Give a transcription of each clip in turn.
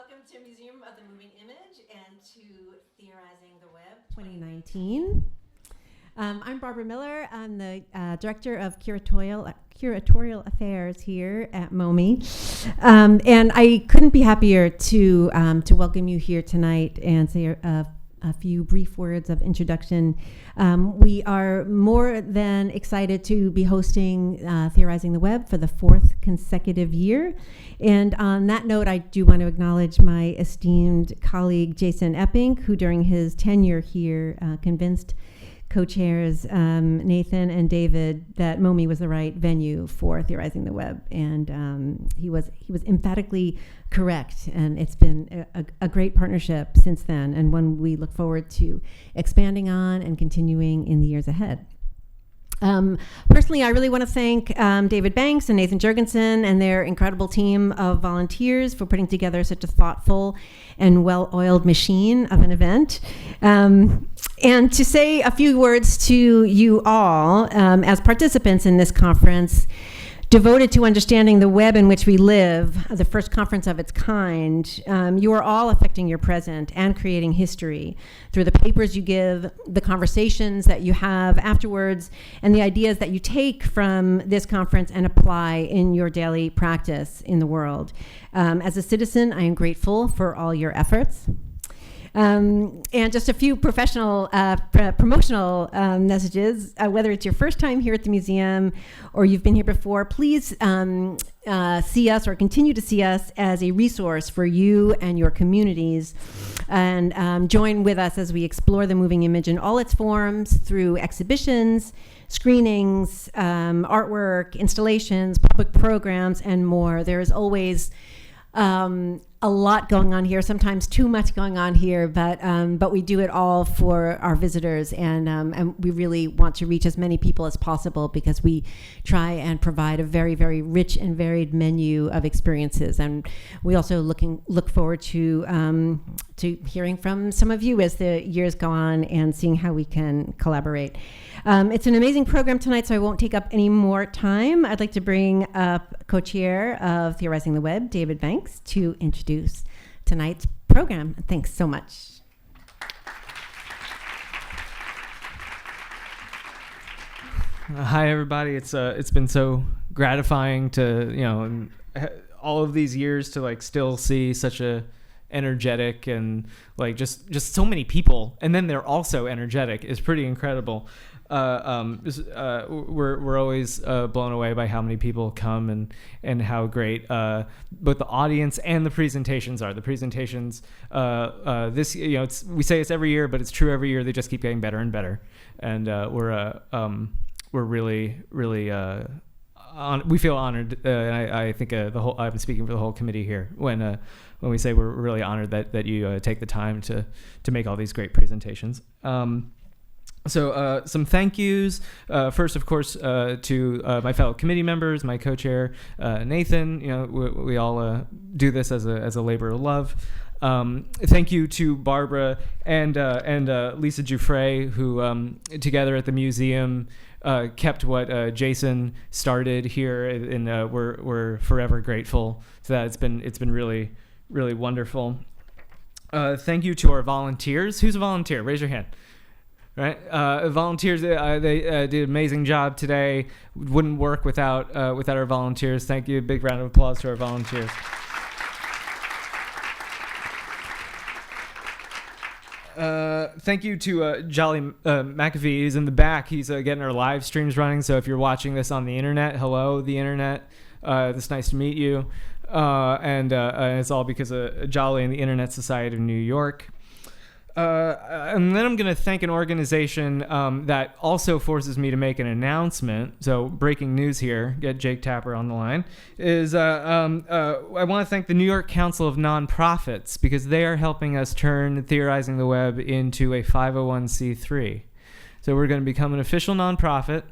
Welcome to Museum of the Moving Image and to Theorizing the Web 2019. I'm Barbara Miller. I'm the Director of Curatorial Affairs here at MoMI. And I couldn't be happier to welcome you here tonight and say a few brief words of introduction. We are more than excited to be hosting Theorizing the Web for the 4th consecutive year. And on that note, I do want to acknowledge my esteemed colleague, Jason Epping, who during his tenure here convinced co-chairs Nathan and David that MoMI was the right venue for Theorizing the Web. And he was emphatically correct, and it's been a great partnership since then, and one we look forward to expanding on and continuing in the years ahead. Personally, I really want to thank David Banks and Nathan Jurgensen and their incredible team of volunteers for putting together such a thoughtful and well-oiled machine of an event. And to say a few words to you all as participants in this conference, devoted to understanding the web in which we live, the first conference of its kind. You are all affecting your present and creating history through the papers you give, the conversations that you have afterwards, and the ideas that you take from this conference and apply in your daily practice in the world. As a citizen, I am grateful for all your efforts. And just a few professional promotional messages. Whether it's your first time here at the museum or you've been here before, please see us or continue to see us as a resource for you and your communities, and join with us as we explore the moving image in all its forms through exhibitions, screenings, artwork, installations, public programs, and more. There is always a lot going on here, sometimes too much going on here, but we do it all for our visitors, and we really want to reach as many people as possible because we try and provide a very, very rich and varied menu of experiences. And we also look forward to hearing from some of you as the years go on and seeing how we can collaborate. It's an amazing program tonight, so I won't take up any more time. I'd like to bring up co-chair of Theorizing the Web, David Banks, to introduce tonight's program. Thanks so much. Hi, everybody. It's been so gratifying to, all of these years to still see such a energetic and just so many people, and then they're also energetic is pretty incredible. We're always blown away by how many people come and how great both the audience and the presentations are. The presentations this we say it's every year, but it's true every year. They just keep getting better and better, and we're really we feel honored. I think I've been speaking for the whole committee here when we say we're really honored that you take the time to make all these great presentations. So some thank yous. First, of course, to my fellow committee members, my co-chair, Nathan. We all do this as a labor of love. Thank you to Barbara and Lisa Giuffre, who together at the museum kept what Jason started here, and we're forever grateful to that. It's been really, really wonderful. Thank you to our volunteers. Who's a volunteer? Raise your hand. Right, volunteers. They did an amazing job today. Wouldn't work without our volunteers. Thank you. Big round of applause to our volunteers. Thank you to Jolly McAfee. He's in the back. He's getting our live streams running. So if you're watching this on the internet, hello, the internet. It's nice to meet you. And it's all because of Jolly and the Internet Society of New York. And then I'm going to thank an organization that also forces me to make an announcement. So breaking news here, get Jake Tapper on the line, is I want to thank the New York Council of Nonprofits because they are helping us turn Theorizing the Web into a 501c3. So we're going to become an official nonprofit.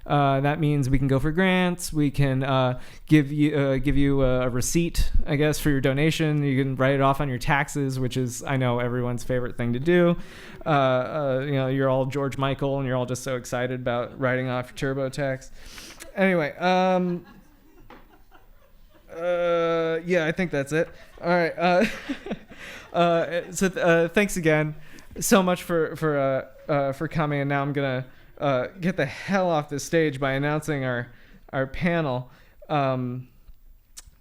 That means we can go for grants. We can give you a receipt, I guess, for your donation. You can write it off on your taxes, which is, I know, everyone's favorite thing to do. You're all George Michael, and you're all just so excited about writing off your TurboTax. Anyway, Yeah, I think that's it. All right. Thanks again so much for coming. And now I'm gonna get the hell off the stage by announcing our panel.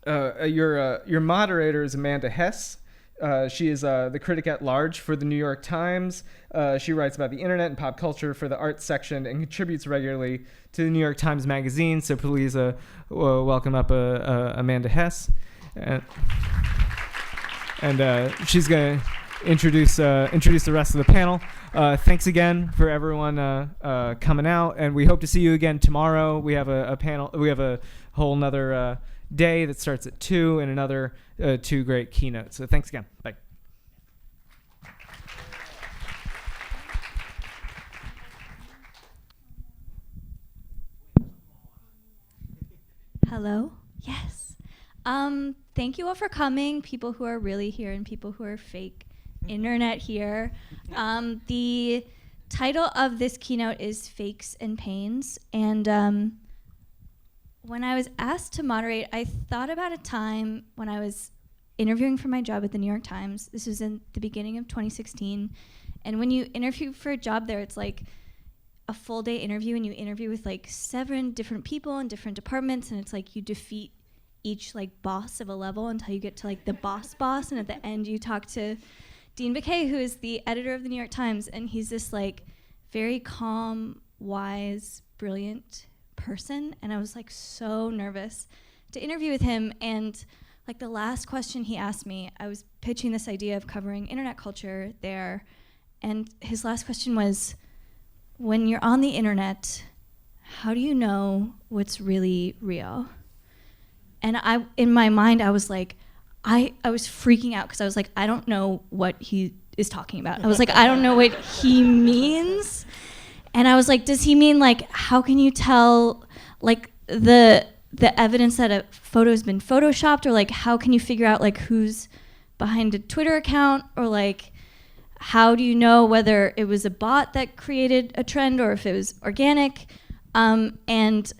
Your moderator is Amanda Hess. She is the critic at large for the New York Times. She writes about the internet and pop culture for the arts section and contributes regularly to the New York Times Magazine. So please welcome up Amanda Hess. And she's going to introduce the rest of the panel. Thanks again for everyone coming out, and we hope to see you again tomorrow. We have a panel. We have a whole nother day that starts at 2 and another 2 great keynotes. So thanks again. Bye. Hello. Yes. Thank you all for coming, people who are really here and people who are fake internet here. The title of this keynote is Fakes and Pains. And when I was asked to moderate, I thought about a time when I was interviewing for my job at the New York Times. This was in the beginning of 2016. And when you interview for a job there, it's like a full day interview, and you interview with like 7 different people in different departments, and it's like you defeat each like boss of a level until you get to like the boss, and at the end you talk to Dean Baquet, who is the editor of the New York Times, and he's this like very calm, wise, brilliant person, and I was like so nervous to interview with him. And like the last question he asked me, I was pitching this idea of covering internet culture there, and his last question was, when you're on the internet, how do you know what's really real? And in my mind, I was like, I was freaking out because I was like, I don't know what he is talking about. I was like, I don't know what he means. And I was like, does he mean like, how can you tell like the evidence that a photo has been photoshopped, or like how can you figure out like who's behind a Twitter account, or like how do you know whether it was a bot that created a trend or if it was organic? And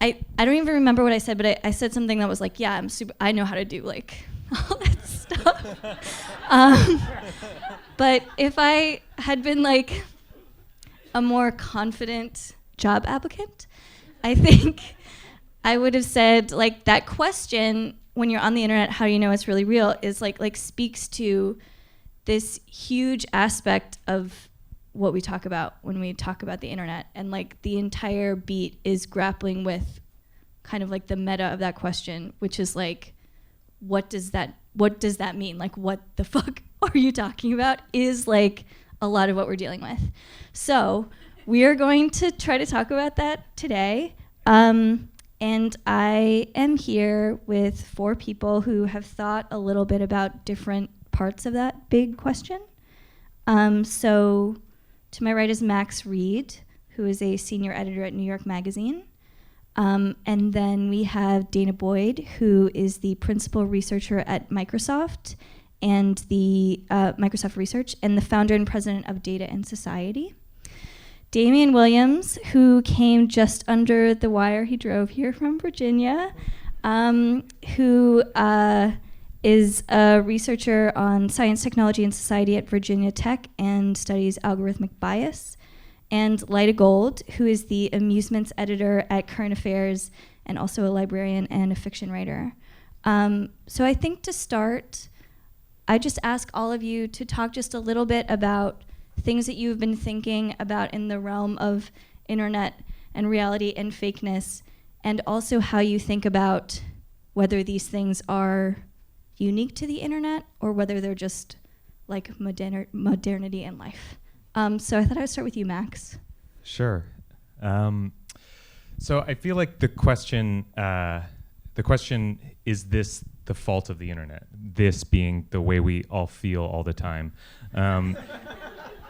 I don't even remember what I said, but I said something that was like, yeah, I know how to do like all that stuff. But if I had been like a more confident job applicant, I think I would have said like that question, when you're on the internet, how do you know it's really real, is like speaks to this huge aspect of what we talk about when we talk about the internet. And like the entire beat is grappling with kind of like the meta of that question, which is like, what does that mean? Like, what the fuck are you talking about, is like a lot of what we're dealing with. So we are going to try to talk about that today. And I am here with 4 people who have thought a little bit about different parts of that big question. So to my right is Max Reed, who is a senior editor at New York Magazine. And then we have Danah Boyd, who is the principal researcher at Microsoft and the Microsoft Research, and the founder and president of Data and Society. Damien Williams, who came just under the wire. He drove here from Virginia, who is a researcher on science, technology, and society at Virginia Tech and studies algorithmic bias. And Lyta Gold, who is the amusements editor at Current Affairs and also a librarian and a fiction writer. So I think to start, I just ask all of you to talk just a little bit about things that you've been thinking about in the realm of internet and reality and fakeness, and also how you think about whether these things are unique to the internet or whether they're just like modernity in life. So I thought I would start with you, Max. Sure. So I feel like the question is this the fault of the internet? This being the way we all feel all the time.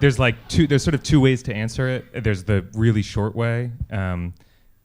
There's sort of 2 ways to answer it. There's the really short way, and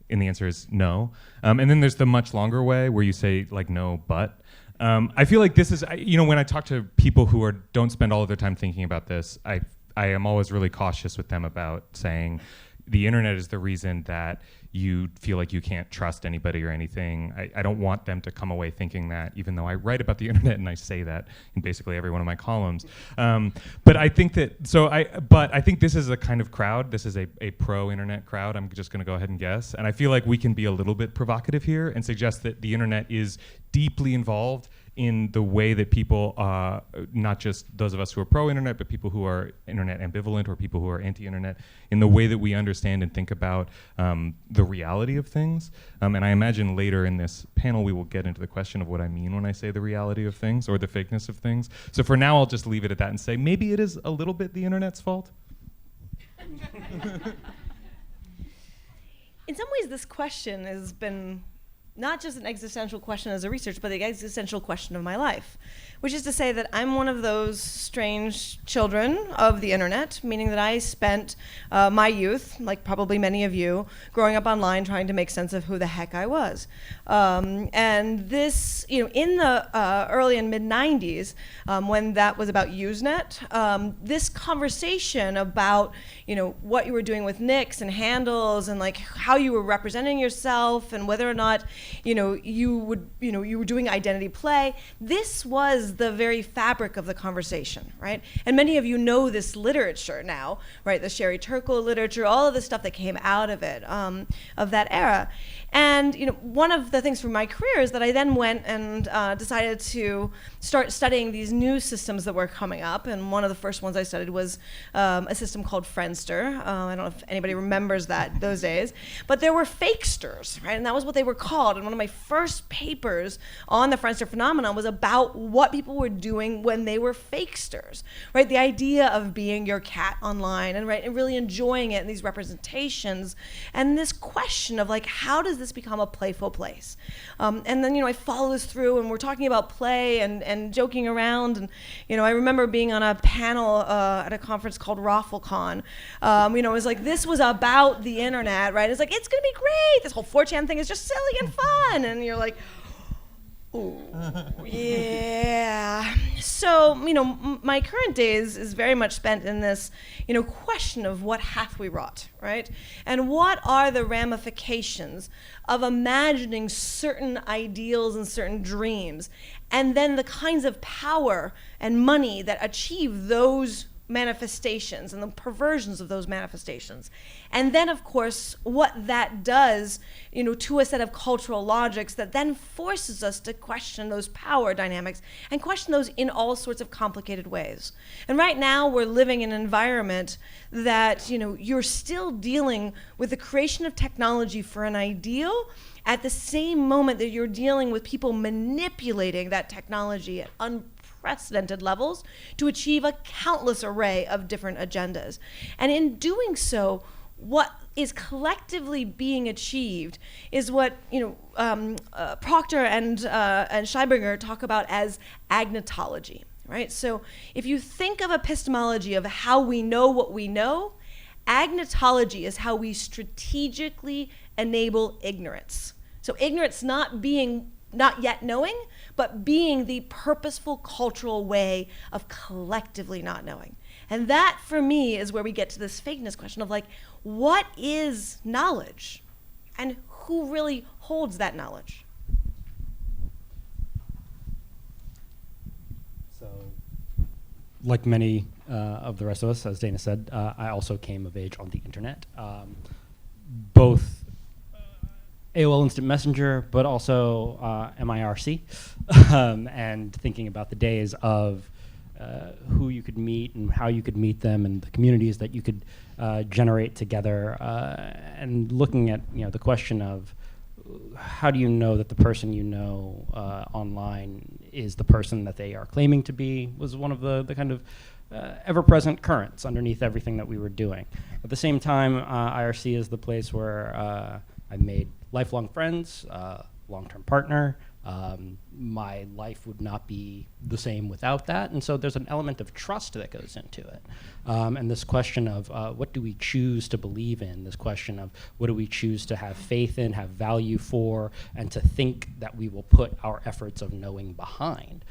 the answer is no. And then there's the much longer way where you say like no, but. I feel like this is, when I talk to people who don't spend all of their time thinking about this, I am always really cautious with them about saying the internet is the reason that you feel like you can't trust anybody or anything. I don't want them to come away thinking that, even though I write about the internet and I say that in basically every one of my columns. But I think I think this is a kind of crowd. This is a pro-internet crowd. I'm just going to go ahead and guess. And I feel like we can be a little bit provocative here and suggest that the internet is deeply involved in the way that people, not just those of us who are pro-internet, but people who are internet ambivalent or people who are anti-internet, in the way that we understand and think about the reality of things. And I imagine later in this panel we will get into the question of what I mean when I say the reality of things or the fakeness of things. So for now I'll just leave it at that and say maybe it is a little bit the internet's fault. In some ways, this question has been not just an existential question as a researcher, but the existential question of my life, which is to say that I'm one of those strange children of the internet, meaning that I spent my youth, like probably many of you, growing up online trying to make sense of who the heck I was. And this, in the early and mid 90s, when that was about Usenet, this conversation about, what you were doing with nicks and handles and like how you were representing yourself and whether or not you were doing identity play. This was the very fabric of the conversation, right? And many of you know this literature now, right? The Sherry Turkle literature, all of the stuff that came out of it, of that era. And one of the things from my career is that I then went and decided to start studying these new systems that were coming up. And one of the first ones I studied was a system called Friendster. I don't know if anybody remembers that those days, but there were fakesters, right? And that was what they were called. And one of my first papers on the Friendster phenomenon was about what people were doing when they were fakesters, right? The idea of being your cat online and really enjoying it in these representations, and this question of like, how does this become a playful place? And then I follow this through, and we're talking about play and joking around, and I remember being on a panel at a conference called RaffleCon. It was like, this was about the internet, right? It's like, it's gonna be great. This whole 4chan thing is just silly and fun, and you're like, ooh, yeah. So, my current days is very much spent in this, question of what hath we wrought, right? And what are the ramifications of imagining certain ideals and certain dreams, and then the kinds of power and money that achieve those manifestations and the perversions of those manifestations. And then, of course, what that does, to a set of cultural logics that then forces us to question those power dynamics and question those in all sorts of complicated ways. And right now, we're living in an environment that, you're still dealing with the creation of technology for an ideal at the same moment that you're dealing with people manipulating that technology at unprecedented levels to achieve a countless array of different agendas. And in doing so, what is collectively being achieved is what Proctor and Scheiberger talk about as agnotology, right? So if you think of epistemology of how we know what we know, agnotology is how we strategically enable ignorance. So ignorance not yet knowing, but being the purposeful cultural way of collectively not knowing. And that, for me, is where we get to this fakeness question of like, what is knowledge? And who really holds that knowledge? So, like many of the rest of us, as Dana said, I also came of age on the internet. Both AOL Instant Messenger, but also MIRC, and thinking about the days of who you could meet and how you could meet them and the communities that you could generate together, and looking at the question of how do you know that the person online is the person that they are claiming to be, was one of the kind of ever-present currents underneath everything that we were doing. At the same time, IRC is the place where I've made lifelong friends, long-term partner, my life would not be the same without that. And so there's an element of trust that goes into it. And this question of what do we choose to believe in, this question of what do we choose to have faith in, have value for, and to think that we will put our efforts of knowing behind.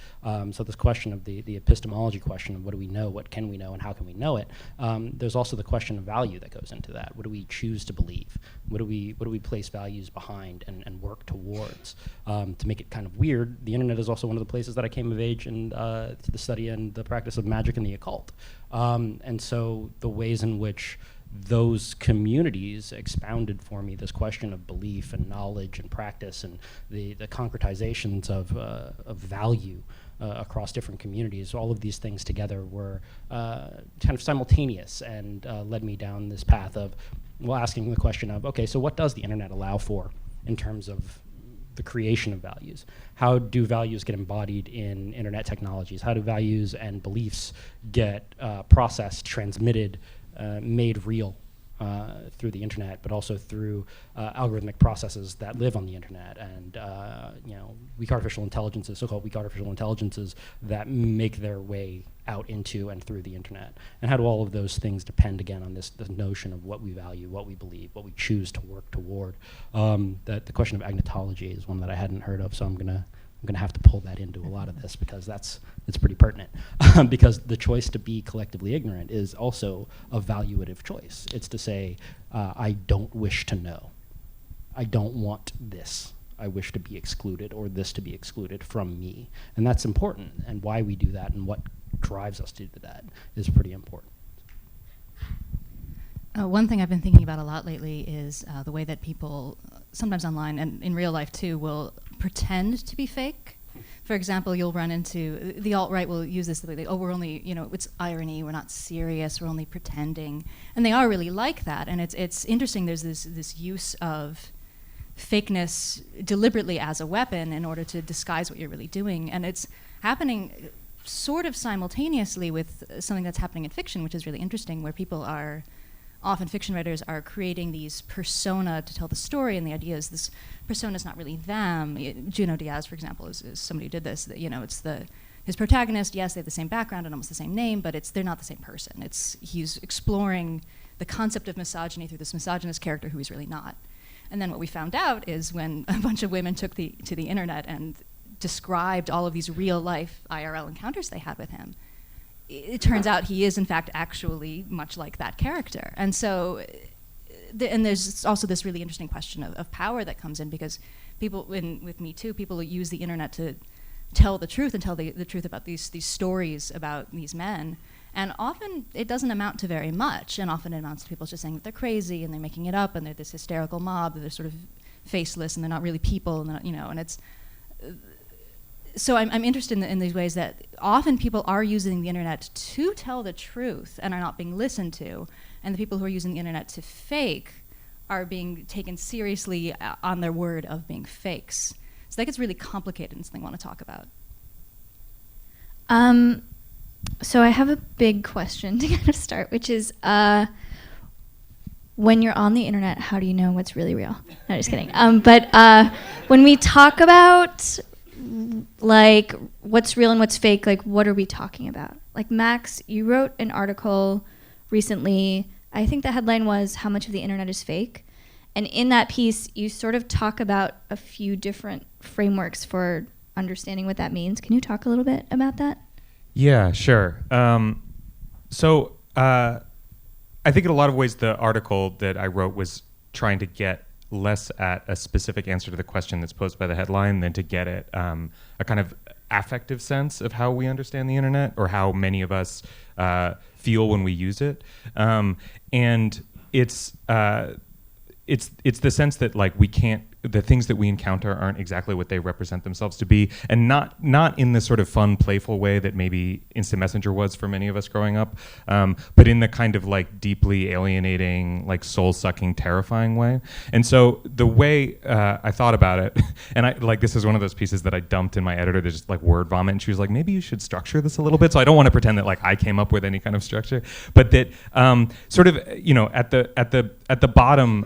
So this question of the epistemology question of what do we know, what can we know, and how can we know it, there's also the question of value that goes into that. What do we choose to believe? What do we place values behind and work towards? To make it kind of weird, the internet is also one of the places that I came of age in the study and the practice of magic and the occult. And so the ways in which those communities expounded for me this question of belief and knowledge and practice and the concretizations of value across different communities, all of these things together were kind of simultaneous and led me down this path of, well, asking the question of, okay, so what does the internet allow for in terms of the creation of values? How do values get embodied in internet technologies? How do values and beliefs get processed, transmitted, made real through the internet, but also through algorithmic processes that live on the internet and weak artificial intelligences, so-called weak artificial intelligences that make their way out into and through the internet? And how do all of those things depend again on this notion of what we value, what we believe, what we choose to work toward? That the question of agnotology is one that I hadn't heard of, so I'm gonna have to pull that into a lot of this because it's pretty pertinent. Because the choice to be collectively ignorant is also a valuative choice. It's to say, I don't wish to know. I don't want this. I wish to be excluded, or this to be excluded from me. And that's important, and why we do that and what drives us to do that is pretty important. One thing I've been thinking about a lot lately is the way that people, sometimes online and in real life too, will pretend to be fake. For example, you'll run into, the alt-right will use this, we're only, it's irony, we're not serious, we're only pretending. And they are really like that. And it's interesting, there's this use of fakeness deliberately as a weapon in order to disguise what you're really doing. And it's happening sort of simultaneously with something that's happening in fiction, which is really interesting, where people are, often fiction writers are creating these persona to tell the story, and the idea is this persona is not really them. Junot Diaz, for example, is somebody who did this. That, it's his protagonist. Yes, they have the same background and almost the same name, but they're not the same person. He's exploring the concept of misogyny through this misogynist character who he's really not. And then what we found out is when a bunch of women took to the internet and described all of these real life IRL encounters they had with him, it turns out he is in fact actually much like that character. And so, and there's also this really interesting question of power that comes in, because people, with Me Too, people use the internet to tell the truth and tell the truth about these stories about these men. And often it doesn't amount to very much, and often it amounts to people just saying that they're crazy and they're making it up and they're this hysterical mob, that they're sort of faceless and they're not really people, and they're not, and it's, so I'm interested in these ways that often people are using the internet to tell the truth and are not being listened to, and the people who are using the internet to fake are being taken seriously on their word of being fakes. So that gets really complicated and something I want to talk about. So I have a big question to kind of start, which is, when you're on the internet, how do you know what's really real? No, just kidding. But when we talk about like what's real and what's fake, like what are we talking about? Like Max, you wrote an article recently, I think the headline was "How much of the internet is fake?" And in that piece, you sort of talk about a few different frameworks for understanding what that means. Can you talk a little bit about that? Yeah, sure. So I think in a lot of ways the article that I wrote was trying to get less at a specific answer to the question that's posed by the headline than to get at a kind of affective sense of how we understand the internet, or how many of us feel when we use it. And it's the sense that like the things that we encounter aren't exactly what they represent themselves to be, and not in the sort of fun, playful way that maybe Instant Messenger was for many of us growing up, but in the kind of like deeply alienating, like soul-sucking, terrifying way. And so the way I thought about it, and this is one of those pieces that I dumped in my editor to just like word vomit, and she was like, maybe you should structure this a little bit. So I don't want to pretend that like I came up with any kind of structure, but that sort of at at the bottom,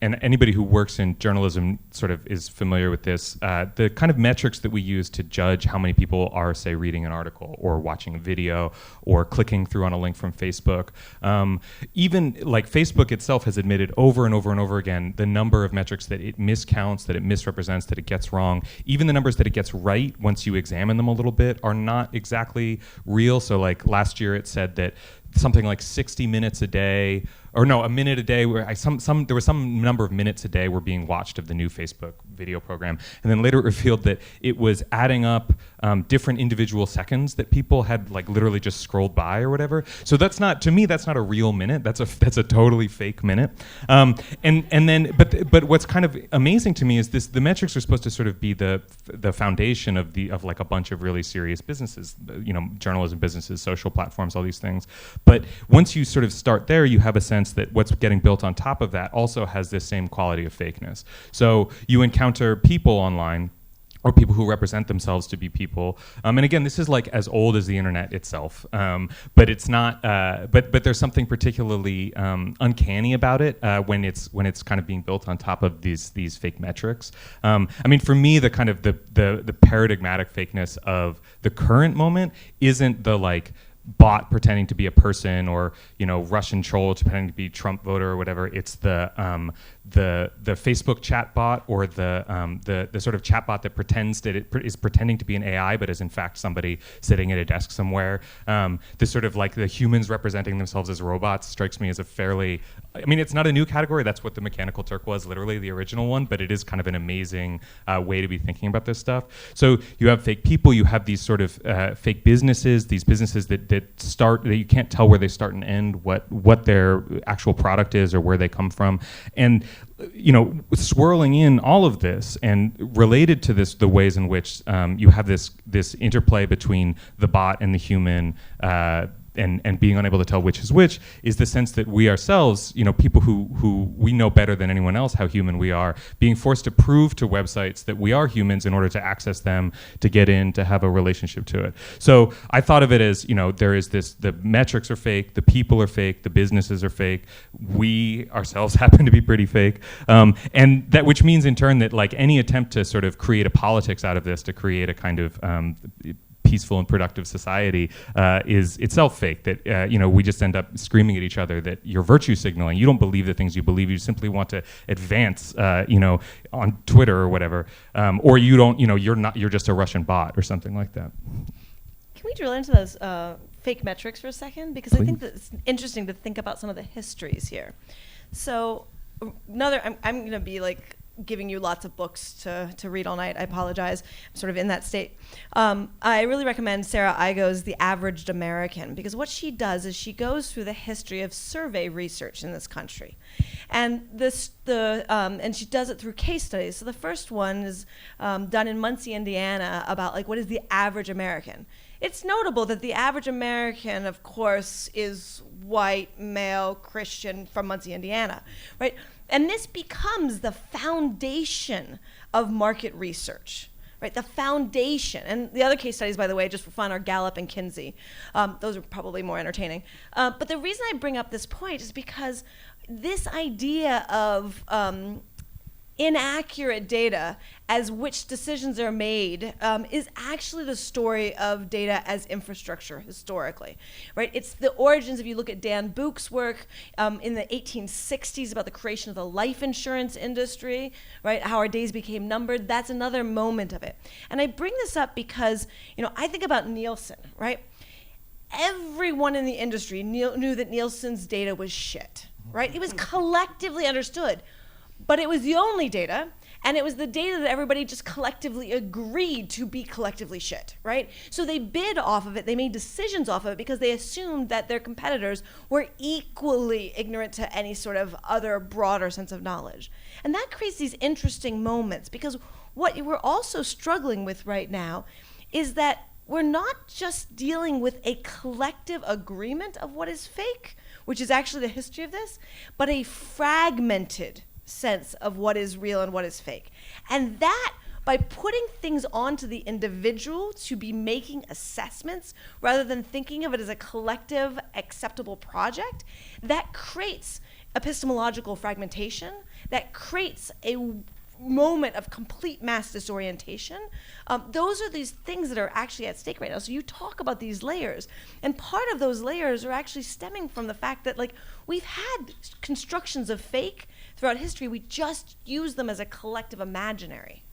and anybody who works in journalism sort of is familiar with this, the kind of metrics that we use to judge how many people are, say, reading an article or watching a video or clicking through on a link from Facebook. Even like Facebook itself has admitted over and over and over again the number of metrics that it miscounts, that it misrepresents, that it gets wrong. Even the numbers that it gets right, once you examine them a little bit, are not exactly real. So like last year it said that something like 60 minutes a day, or no, a minute a day, where there was some number of minutes a day were being watched of the new Facebook video program. And then later it revealed that it was adding up different individual seconds that people had like literally just scrolled by or whatever. So that's not, to me, that's not a real minute. That's a totally fake minute. But what's kind of amazing to me is this: the metrics are supposed to sort of be the foundation of like a bunch of really serious businesses, journalism businesses, social platforms, all these things. But once you sort of start there, you have a sense that what's getting built on top of that also has this same quality of fakeness. So you encounter people online, or people who represent themselves to be people. And again, this is like as old as the internet itself, but it's not. But there's something particularly uncanny about it when it's kind of being built on top of these fake metrics. I mean, for me, the kind of the paradigmatic fakeness of the current moment isn't the like bot pretending to be a person, or Russian troll pretending to be Trump voter or whatever. It's the Facebook chat bot, or the sort of chat bot that pretends that it is pretending to be an AI but is in fact somebody sitting at a desk somewhere. This sort of like the humans representing themselves as robots strikes me as a fairly, I mean, it's not a new category. That's what the Mechanical Turk was, literally the original one, but it is kind of an amazing way to be thinking about this stuff. So you have fake people, you have these sort of fake businesses, these businesses that start, that you can't tell where they start and end, what their actual product is or where they come from. And swirling in all of this and related to this, the ways in which you have this interplay between the bot and the human, and being unable to tell which is which, is the sense that we ourselves, people who we know better than anyone else how human we are, being forced to prove to websites that we are humans in order to access them, to get in, to have a relationship to it. So I thought of it as, there is this, the metrics are fake, the people are fake, the businesses are fake, we ourselves happen to be pretty fake, and that, which means in turn that like any attempt to sort of create a politics out of this, to create a kind of peaceful and productive society is itself fake. That we just end up screaming at each other that you're virtue signaling. You don't believe the things you believe. You simply want to advance, on Twitter or whatever, or you don't. You're just a Russian bot or something like that. Can we drill into those fake metrics for a second? Because Please. I think that it's interesting to think about some of the histories here. So I'm going to be like giving you lots of books to read all night. I apologize. I'm sort of in that state. I really recommend Sarah Igo's The Averaged American, because what she does is she goes through the history of survey research in this country. And and she does it through case studies. So the first one is done in Muncie, Indiana, about like what is the average American. It's notable that the average American, of course, is white, male, Christian from Muncie, Indiana, right? And this becomes the foundation of market research, right? The foundation. And the other case studies, by the way, just for fun, are Gallup and Kinsey. Those are probably more entertaining. But the reason I bring up this point is because this idea of inaccurate data as which decisions are made is actually the story of data as infrastructure historically, right? It's the origins. If you look at Dan Buch's work in the 1860s about the creation of the life insurance industry, right? How our days became numbered. That's another moment of it. And I bring this up because, I think about Nielsen, right? Everyone in the industry knew that Nielsen's data was shit, right? It was collectively understood. But it was the only data, and it was the data that everybody just collectively agreed to be collectively shit, right? So they bid off of it, they made decisions off of it because they assumed that their competitors were equally ignorant to any sort of other broader sense of knowledge. And that creates these interesting moments, because what we're also struggling with right now is that we're not just dealing with a collective agreement of what is fake, which is actually the history of this, but a fragmented sense of what is real and what is fake. And that, by putting things onto the individual to be making assessments rather than thinking of it as a collective acceptable project, that creates epistemological fragmentation that creates a moment of complete mass disorientation. Those are these things that are actually at stake right now. So you talk about these layers, and part of those layers are actually stemming from the fact that, like, we've had constructions of fake throughout history. We just use them as a collective imaginary.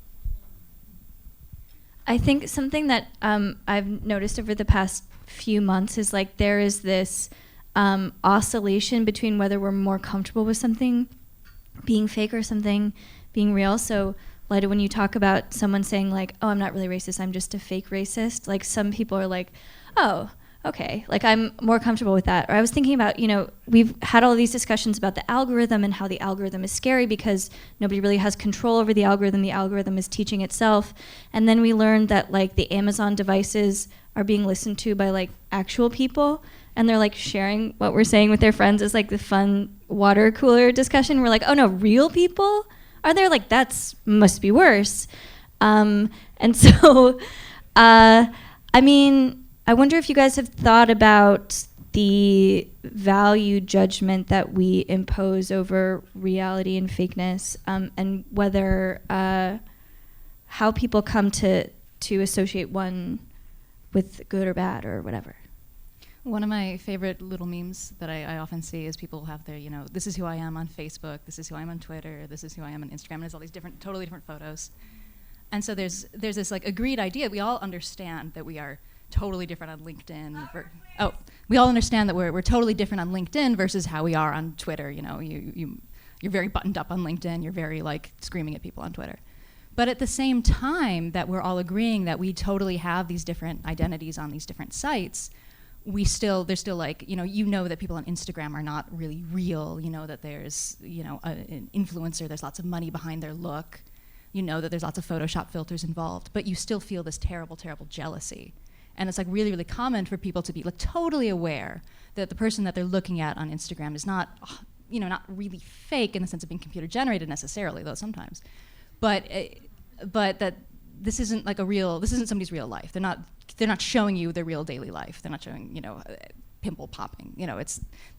I think something that I've noticed over the past few months is like there is this oscillation between whether we're more comfortable with something being fake or something being real. So, Lyta, when you talk about someone saying like, oh, I'm not really racist, I'm just a fake racist, like some people are like, oh, okay, like I'm more comfortable with that. Or I was thinking about, you know, we've had all these discussions about the algorithm and how the algorithm is scary because nobody really has control over the algorithm is teaching itself. And then we learned that like the Amazon devices are being listened to by like actual people, and they're like sharing what we're saying with their friends as like the fun water cooler discussion. We're like, oh no, real people are there? Like that's must be worse. And so, I mean, I wonder if you guys have thought about the value judgment that we impose over reality and fakeness, and whether how people come to associate one with good or bad or whatever. One of my favorite little memes that I often see is people have their, you know, this is who I am on Facebook, this is who I am on Twitter, this is who I am on Instagram, and there's all these different, totally different photos. And so there's this like agreed idea. We all understand that we are totally different on LinkedIn. We all understand that we're totally different on LinkedIn versus how we are on Twitter. You know, you're very buttoned up on LinkedIn. You're very like screaming at people on Twitter. But at the same time that we're all agreeing that we totally have these different identities on these different sites, there's still like, you know that people on Instagram are not really real. You know that there's, you know, an influencer. There's lots of money behind their look. You know that there's lots of Photoshop filters involved. But you still feel this terrible, terrible jealousy. And it's like really, really common for people to be like totally aware that the person that they're looking at on Instagram is not, you know, not really fake in the sense of being computer generated necessarily, though sometimes, but that this isn't like this isn't somebody's real life. They're not showing you their real daily life. They're not showing, you know, pimple popping. You know,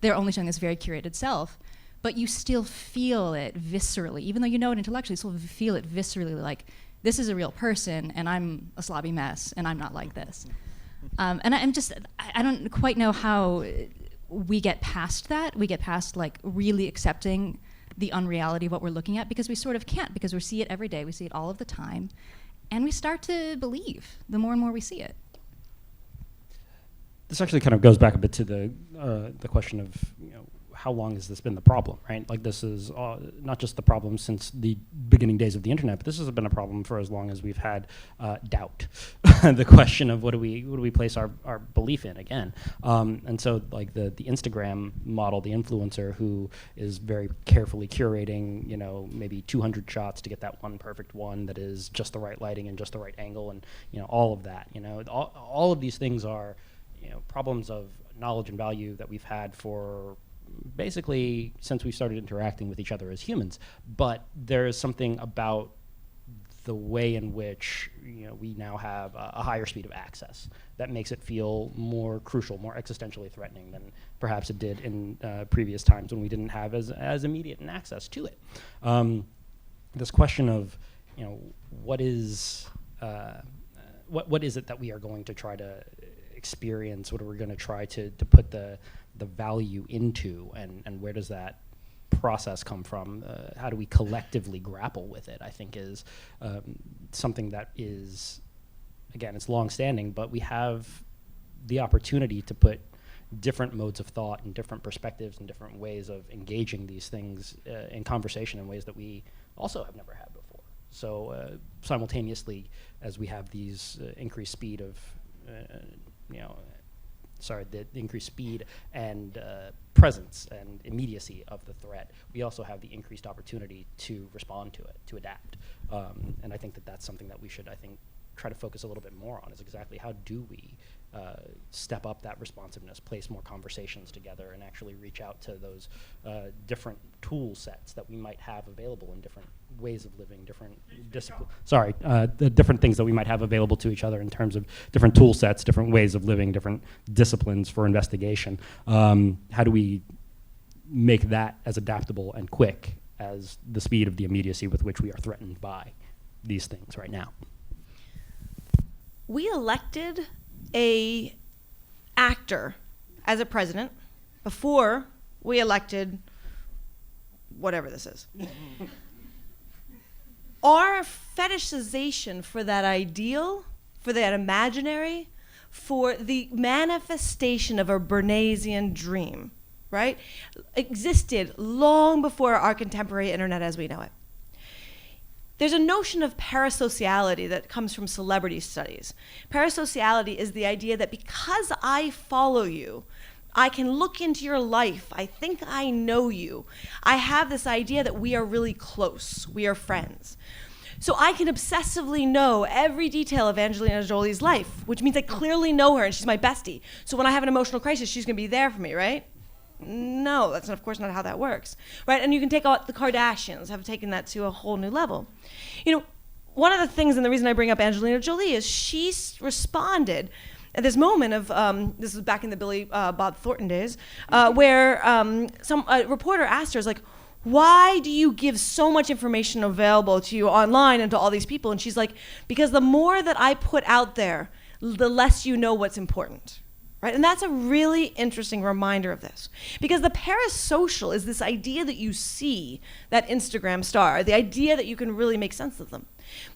they're only showing this very curated self, but you still feel it viscerally, even though you know it intellectually. You still feel it viscerally, like this is a real person, and I'm a slobby mess, and I'm not like this. And I don't quite know how we get past that. We get past like really accepting the unreality of what we're looking at, because we sort of can't, because we see it every day, we see it all of the time, and we start to believe the more and more we see it. This actually kind of goes back a bit to the question of, you know, how long has this been the problem, right? Like this is not just the problem since the beginning days of the internet, but this has been a problem for as long as we've had doubt. The question of what do we place our belief in again? And so like the Instagram model, the influencer who is very carefully curating, you know, maybe 200 shots to get that one perfect one that is just the right lighting and just the right angle, and, you know, all of that, you know, all of these things are, you know, problems of knowledge and value that we've had for basically since we started interacting with each other as humans. But there is something about the way in which, you know, we now have a higher speed of access that makes it feel more crucial, more existentially threatening than perhaps it did in previous times when we didn't have as immediate an access to it. This question of, you know, what is it that we are going to try to experience? What are we going to try to put the value into, and where does that process come from? How do we collectively grapple with it, I think is something that is, again, it's long-standing, but we have the opportunity to put different modes of thought and different perspectives and different ways of engaging these things in conversation in ways that we also have never had before. So simultaneously, as we have these increased speed of, the increased speed and presence and immediacy of the threat, we also have the increased opportunity to respond to it, to adapt. And I think that that's something that we should, I think, try to focus a little bit more on, is exactly how do we step up that responsiveness, place more conversations together, and actually reach out to those different tool sets that we might have available in different ways of living, different the different things that we might have available to each other in terms of different tool sets, different ways of living, different disciplines for investigation. How do we make that as adaptable and quick as the speed of the immediacy with which we are threatened by these things right now. We elected a actor as a president before we elected whatever this is. Our fetishization for that ideal, for that imaginary, for the manifestation of a Bernaysian dream, right, existed long before our contemporary internet as we know it. There's a notion of parasociality that comes from celebrity studies. Parasociality is the idea that because I follow you, I can look into your life, I think I know you. I have this idea that we are really close, we are friends. So I can obsessively know every detail of Angelina Jolie's life, which means I clearly know her and she's my bestie. So when I have an emotional crisis, she's gonna be there for me, right? No, that's of course not how that works, right? And you can take out the Kardashians, have taken that to a whole new level. You know, one of the things, and the reason I bring up Angelina Jolie, is she responded at this moment of, this was back in the Bob Thornton days, where some reporter asked her, like, why do you give so much information available to you online and to all these people? And she's like, because the more that I put out there, the less you know what's important. Right? And that's a really interesting reminder of this. Because the parasocial is this idea that you see that Instagram star, the idea that you can really make sense of them.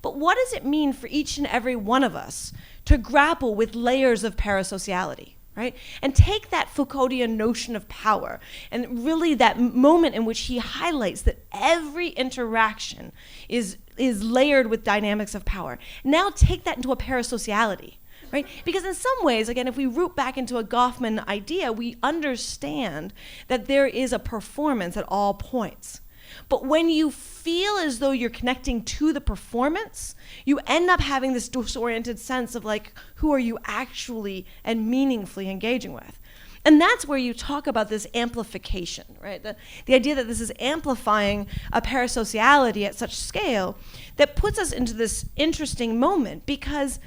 But what does it mean for each and every one of us to grapple with layers of parasociality, right? And take that Foucauldian notion of power and really that moment in which he highlights that every interaction is layered with dynamics of power. Now take that into a parasociality. Right? Because in some ways, again, if we root back into a Goffman idea, we understand that there is a performance at all points. But when you feel as though you're connecting to the performance, you end up having this disoriented sense of like, who are you actually and meaningfully engaging with? And that's where you talk about this amplification, right? The idea that this is amplifying a parasociality at such scale that puts us into this interesting moment, because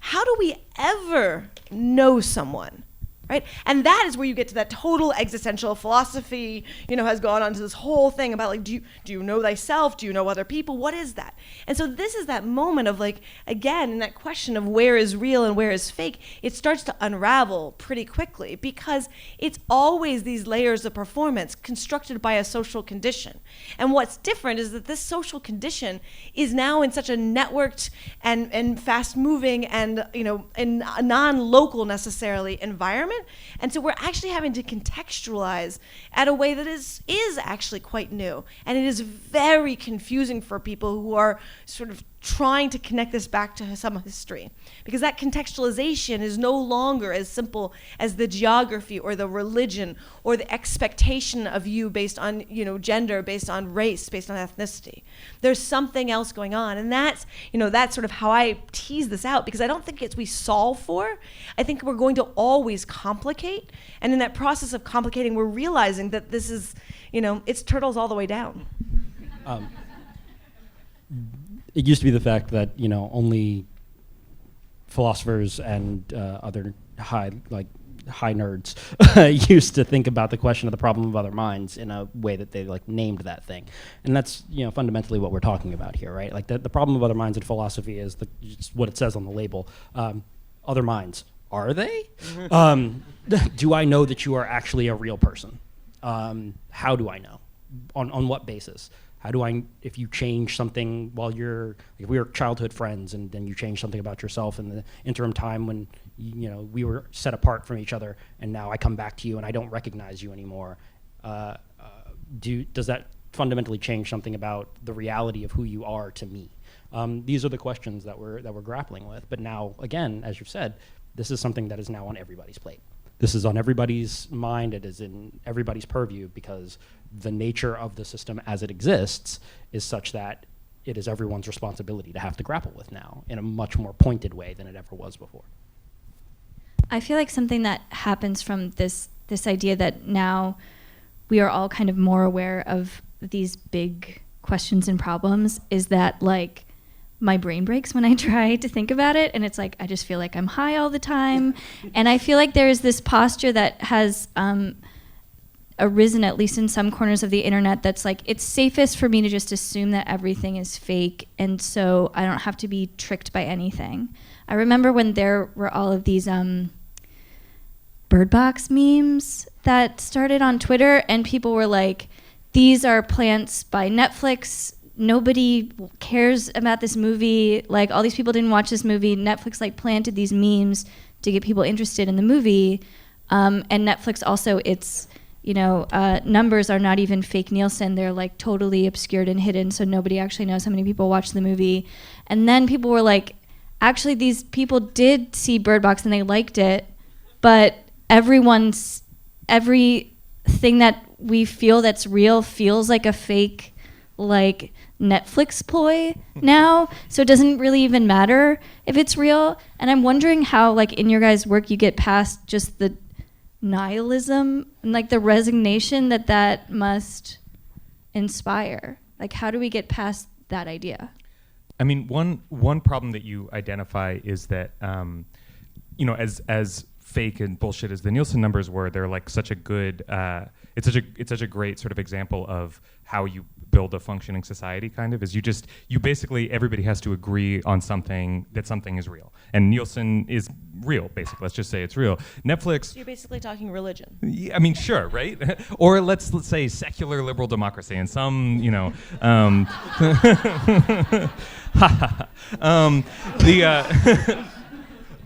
how do we ever know someone, right? And that is where you get to that total existential philosophy, has gone on to this whole thing about like, do you know thyself? Do you know other people? What is that? And so this is that moment of like, again, in that question of where is real and where is fake, it starts to unravel pretty quickly because it's always these layers of performance constructed by a social condition. And what's different is that this social condition is now in such a networked and fast-moving and and non-local necessarily environment. And so we're actually having to contextualize at a way that is actually quite new. And it is very confusing for people who are sort of trying to connect this back to some history, because that contextualization is no longer as simple as the geography or the religion or the expectation of you based on gender, based on race, based on ethnicity. There's something else going on, and that's that's sort of how I tease this out, because I don't think we solve for. I think we're going to always complicate, and in that process of complicating, we're realizing that this is it's turtles all the way down. It used to be the fact that only philosophers and other high nerds used to think about the question of the problem of other minds in a way that they named that thing, and that's fundamentally what we're talking about here, right? Like the problem of other minds in philosophy is it's what it says on the label. Other minds, are they? Do I know that you are actually a real person? How do I know? On what basis? How do I, if you change something if we were childhood friends and then you change something about yourself in the interim time when, we were set apart from each other, and now I come back to you and I don't recognize you anymore, does that fundamentally change something about the reality of who you are to me? These are the questions that we're grappling with. But now, again, as you've said, this is something that is now on everybody's plate. This is on everybody's mind. It is in everybody's purview, because the nature of the system as it exists is such that it is everyone's responsibility to have to grapple with now in a much more pointed way than it ever was before. I feel like something that happens from this idea that now we are all kind of more aware of these big questions and problems is that my brain breaks when I try to think about it, and it's like I just feel like I'm high all the time. And I feel like there is this posture that has arisen, at least in some corners of the internet, that's like, it's safest for me to just assume that everything is fake, and so I don't have to be tricked by anything. I remember when there were all of these Bird Box memes that started on Twitter, and people were like, these are plants by Netflix, nobody cares about this movie, like all these people didn't watch this movie, Netflix like planted these memes to get people interested in the movie, and Netflix also, its numbers are not even fake Nielsen, they're like totally obscured and hidden, so nobody actually knows how many people watched the movie. And then people were like, actually these people did see Bird Box and they liked it, but everything that we feel that's real feels like a fake, like Netflix ploy now, so it doesn't really even matter if it's real. And I'm wondering how, like, in your guys' work you get past just the nihilism and like the resignation that must inspire. Like, how do we get past that idea? I mean, one problem that you identify is that as fake and bullshit as the Nielsen numbers were, they're like such a good it's such a great sort of example of how you build a functioning society, kind of, is you basically, everybody has to agree on something is real. And Nielsen is real, basically. Let's just say it's real. Netflix... So you're basically talking religion. Yeah, I mean, sure, right? Or let's say secular liberal democracy and some,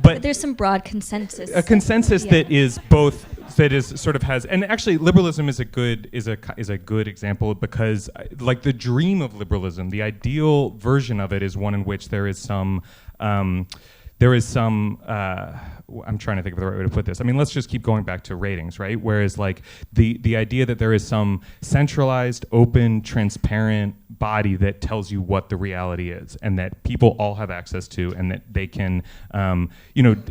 But there's some broad consensus. A consensus that is both, that is sort of has, and actually liberalism is a good example, because like the dream of liberalism, the ideal version of it is one in which there is some I'm trying to think of the right way to put this. I mean, let's just keep going back to ratings, right? Whereas like the idea that there is some centralized, open, transparent body that tells you what the reality is, and that people all have access to, and that they can,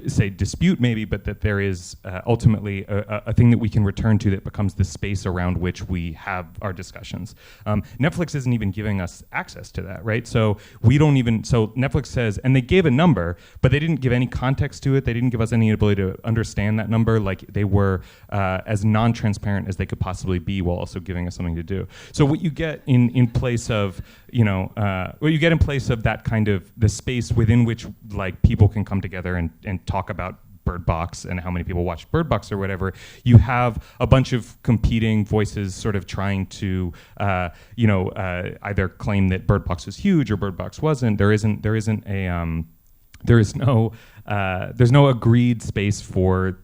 say dispute maybe, but that there is ultimately a thing that we can return to that becomes the space around which we have our discussions. Netflix isn't even giving us access to that, right? So Netflix says, and they gave a number, but they didn't give any context to it. They didn't give us any ability to understand that number. Like, they were as non-transparent as they could possibly be, while also giving us something to do. So what you get in place of, that kind of the space within which like people can come together and talk about Bird Box and how many people watched Bird Box or whatever, you have a bunch of competing voices sort of trying to, either claim that Bird Box was huge or Bird Box wasn't. There's no agreed space for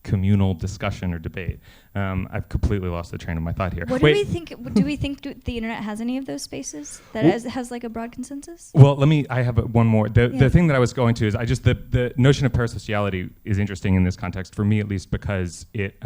communal discussion or debate. I've completely lost the train of my thought here. What do we think? Do we think the internet has any of those spaces that has like a broad consensus? Well, I have one more. The thing that I was going to is the notion of parasociality is interesting in this context, for me at least, because it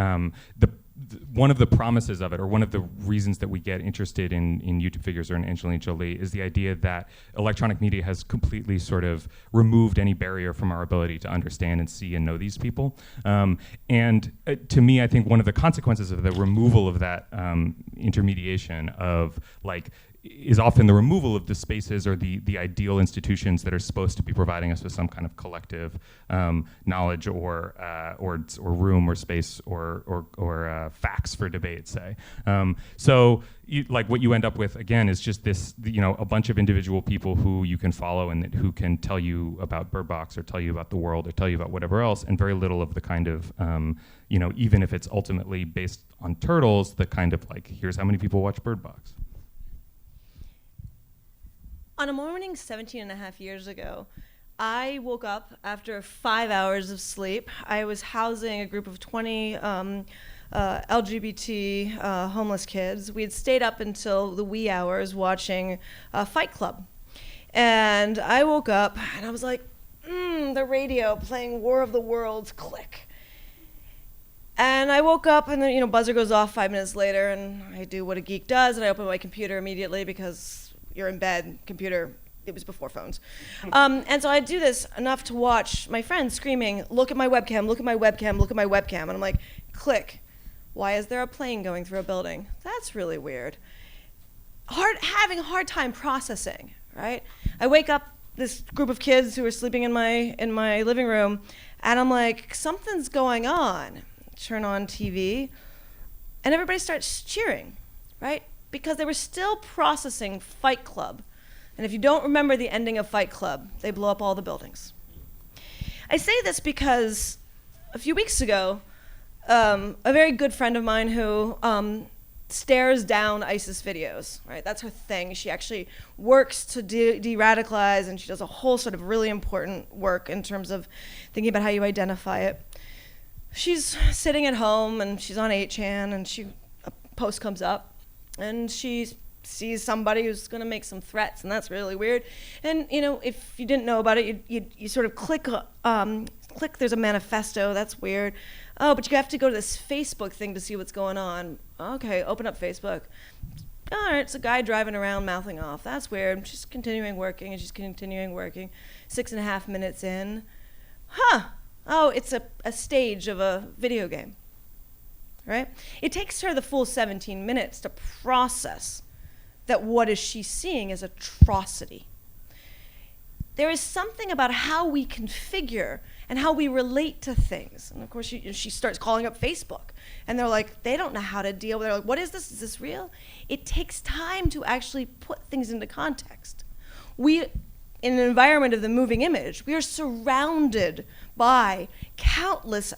one of the promises of it, or one of the reasons that we get interested in YouTube figures or in Angelina Jolie, is the idea that electronic media has completely sort of removed any barrier from our ability to understand and see and know these people. And to me, I think one of the consequences of the removal of that intermediation of like is often the removal of the spaces or the ideal institutions that are supposed to be providing us with some kind of collective knowledge or room or space or facts for debate, say. What you end up with again is just this, a bunch of individual people who you can follow and who can tell you about Bird Box or tell you about the world or tell you about whatever else, and very little of the kind of even if it's ultimately based on turtles, the kind of like, here's how many people watch Bird Box. On a morning 17 and a half years ago, I woke up after 5 hours of sleep. I was housing a group of 20 LGBT homeless kids. We had stayed up until the wee hours watching Fight Club. And I woke up and I was like, the radio playing War of the Worlds, click. And I woke up and then, buzzer goes off 5 minutes later, and I do what a geek does, and I open my computer immediately because you're in bed, computer, it was before phones. And so I do this enough to watch my friends screaming, look at my webcam, look at my webcam, look at my webcam. And I'm like, click. Why is there a plane going through a building? That's really weird. Having a hard time processing, right? I wake up this group of kids who are sleeping in my living room, and I'm like, something's going on. turn on TV, and everybody starts cheering, right? Because they were still processing Fight Club. And if you don't remember the ending of Fight Club, they blow up all the buildings. I say this because a few weeks ago, a very good friend of mine who stares down ISIS videos, right? That's her thing. She actually works to de-radicalize, and she does a whole sort of really important work in terms of thinking about how you identify it. She's sitting at home, and she's on 8chan, and a post comes up, and she sees somebody who's going to make some threats, and that's really weird. And if you didn't know about it, you sort of click. There's a manifesto. That's weird. Oh, but you have to go to this Facebook thing to see what's going on. Okay, open up Facebook. All right, it's a guy driving around mouthing off. That's weird. She's continuing working, and she's continuing working. 6.5 minutes in. Oh, it's a stage of a video game. Right? It takes her the full 17 minutes to process that what is she seeing is atrocity. There is something about how we configure and how we relate to things. And of course, she starts calling up Facebook. And they're like, they don't know how to deal with it. They're like, what is this? Is this real? It takes time to actually put things into context. In an environment of the moving image, we are surrounded by countless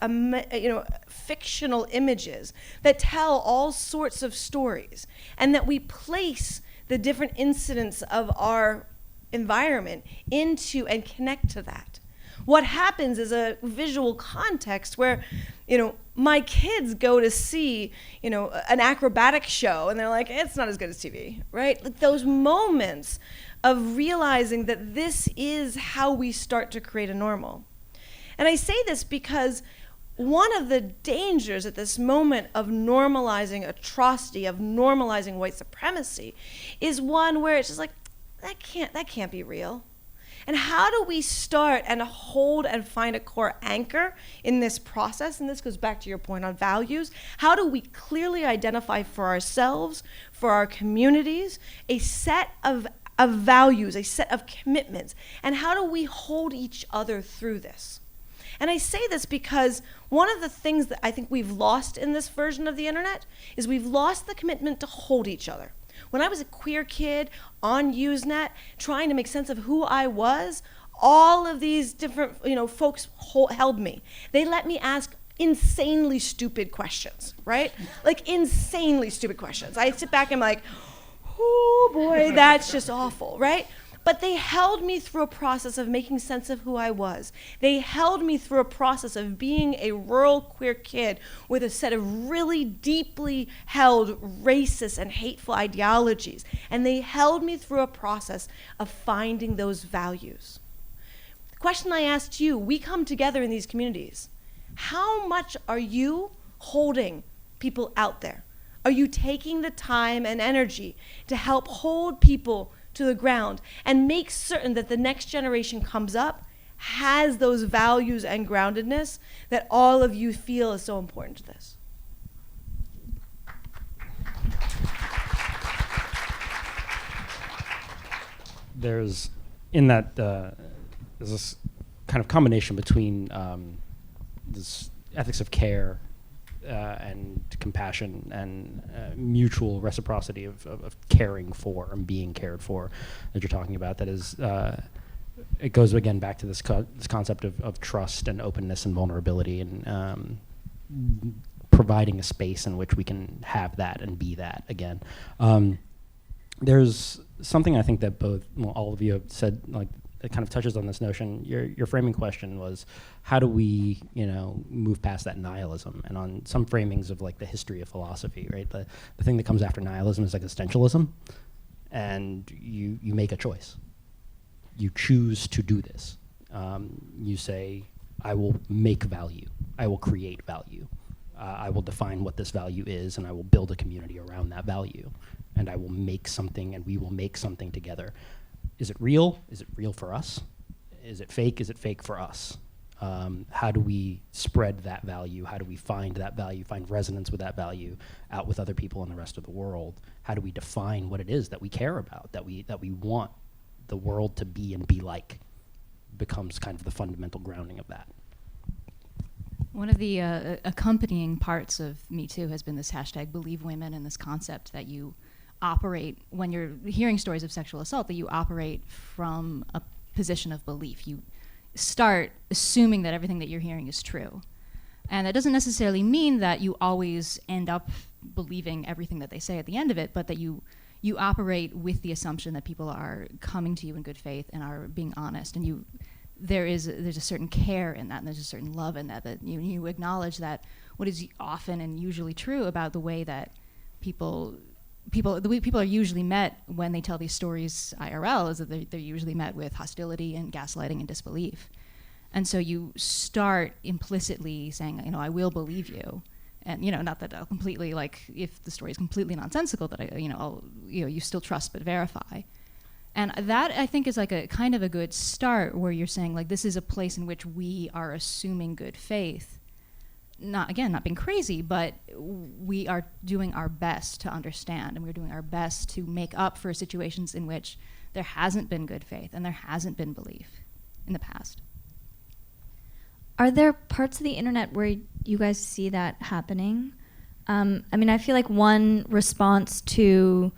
fictional images that tell all sorts of stories, and that we place the different incidents of our environment into and connect to that. What happens is a visual context where, my kids go to see, an acrobatic show, and they're like, it's not as good as TV, right? Like those moments of realizing that this is how we start to create a normal. And I say this because one of the dangers at this moment of normalizing atrocity, of normalizing white supremacy, is one where it's just like, that can't be real. And how do we start and hold and find a core anchor in this process? And this goes back to your point on values. How do we clearly identify for ourselves, for our communities, a set of values, a set of commitments? And how do we hold each other through this? And I say this because one of the things that I think we've lost in this version of the internet is we've lost the commitment to hold each other. When I was a queer kid on Usenet, trying to make sense of who I was, all of these different folks held me. They let me ask insanely stupid questions, right? Like insanely stupid questions. I sit back and I'm like, oh boy, that's just awful, right? But they held me through a process of making sense of who I was. They held me through a process of being a rural queer kid with a set of really deeply held racist and hateful ideologies. And they held me through a process of finding those values. The question I asked you, we come together in these communities. How much are you holding people out there? Are you taking the time and energy to help hold people to the ground and make certain that the next generation comes up has those values and groundedness that all of you feel is so important to this? There's there's this kind of combination between this ethics of care and compassion and mutual reciprocity of caring for and being cared for that you're talking about. That is, it goes again back to this concept of trust and openness and vulnerability, and providing a space in which we can have that and be that again. There's something I think that all of you have said, like, it kind of touches on this notion. Your framing question was, how do we, move past that nihilism? And on some framings of like the history of philosophy, right? The thing that comes after nihilism is existentialism, and you make a choice. You choose to do this. You say, I will make value. I will create value. I will define what this value is, and I will build a community around that value. And I will make something, and we will make something together. Is it real? Is it real for us? Is it fake? Is it fake for us? How do we spread that value? How do we find that value, find resonance with that value out with other people in the rest of the world? How do we define what it is that we care about, that we want the world to be and be like? Becomes kind of the fundamental grounding of that. One of the accompanying parts of Me Too has been this hashtag Believe Women, and this concept that you operate, when you're hearing stories of sexual assault, that you operate from a position of belief. You start assuming that everything that you're hearing is true. And that doesn't necessarily mean that you always end up believing everything that they say at the end of it, but that you operate with the assumption that people are coming to you in good faith and are being honest, and there's a certain care in that, and there's a certain love in that you acknowledge that what is often and usually true about the way that people are usually met when they tell these stories IRL is that they're usually met with hostility and gaslighting and disbelief. And so you start implicitly saying, I will believe you. And, not that I'll completely, if the story is completely nonsensical, that you still trust but verify. And that, I think, is like a kind of a good start where you're saying, this is a place in which we are assuming good faith. Not being crazy, but we are doing our best to understand, and we're doing our best to make up for situations in which there hasn't been good faith and there hasn't been belief in the past. Are there parts of the internet where you guys see that happening? I feel like one response to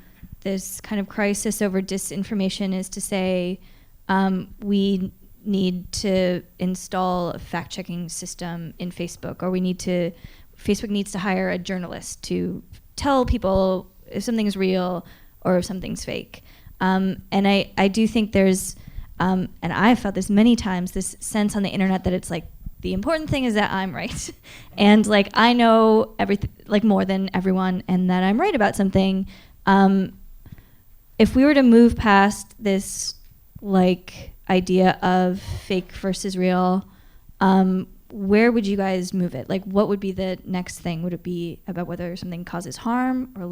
this kind of crisis over disinformation is to say we need to install a fact-checking system in Facebook, or Facebook needs to hire a journalist to tell people if something's real or if something's fake. And I do think there's, and I've felt this many times, this sense on the internet that it's the important thing is that I'm right. And I know everything, more than everyone, and that I'm right about something. If we were to move past this idea of fake versus real, where would you guys move it? What would be the next thing? Would it be about whether something causes harm, or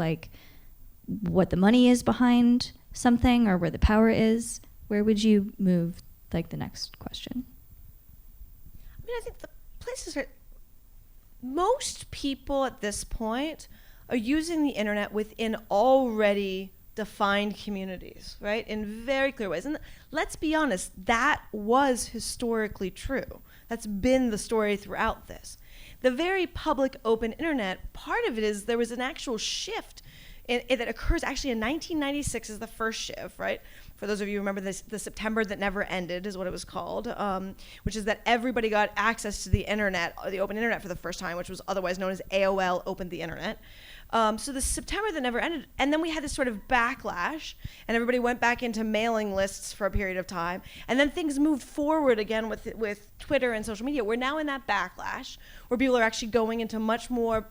what the money is behind something, or where the power is? Where would you move the next question? I think the places where most people at this point are using the internet within already defined communities, right? In very clear ways. And let's be honest, that was historically true. That's been the story throughout this. The very public open internet, part of it is there was an actual shift that occurs actually in 1996 is the first shift, right? For those of you who remember this, the September that never ended is what it was called, which is that everybody got access to the internet, the open internet for the first time, which was otherwise known as AOL opened the internet. So the September that never ended, and then we had this sort of backlash, and everybody went back into mailing lists for a period of time, and then things moved forward again with Twitter and social media. We're now in that backlash where people are actually going into much more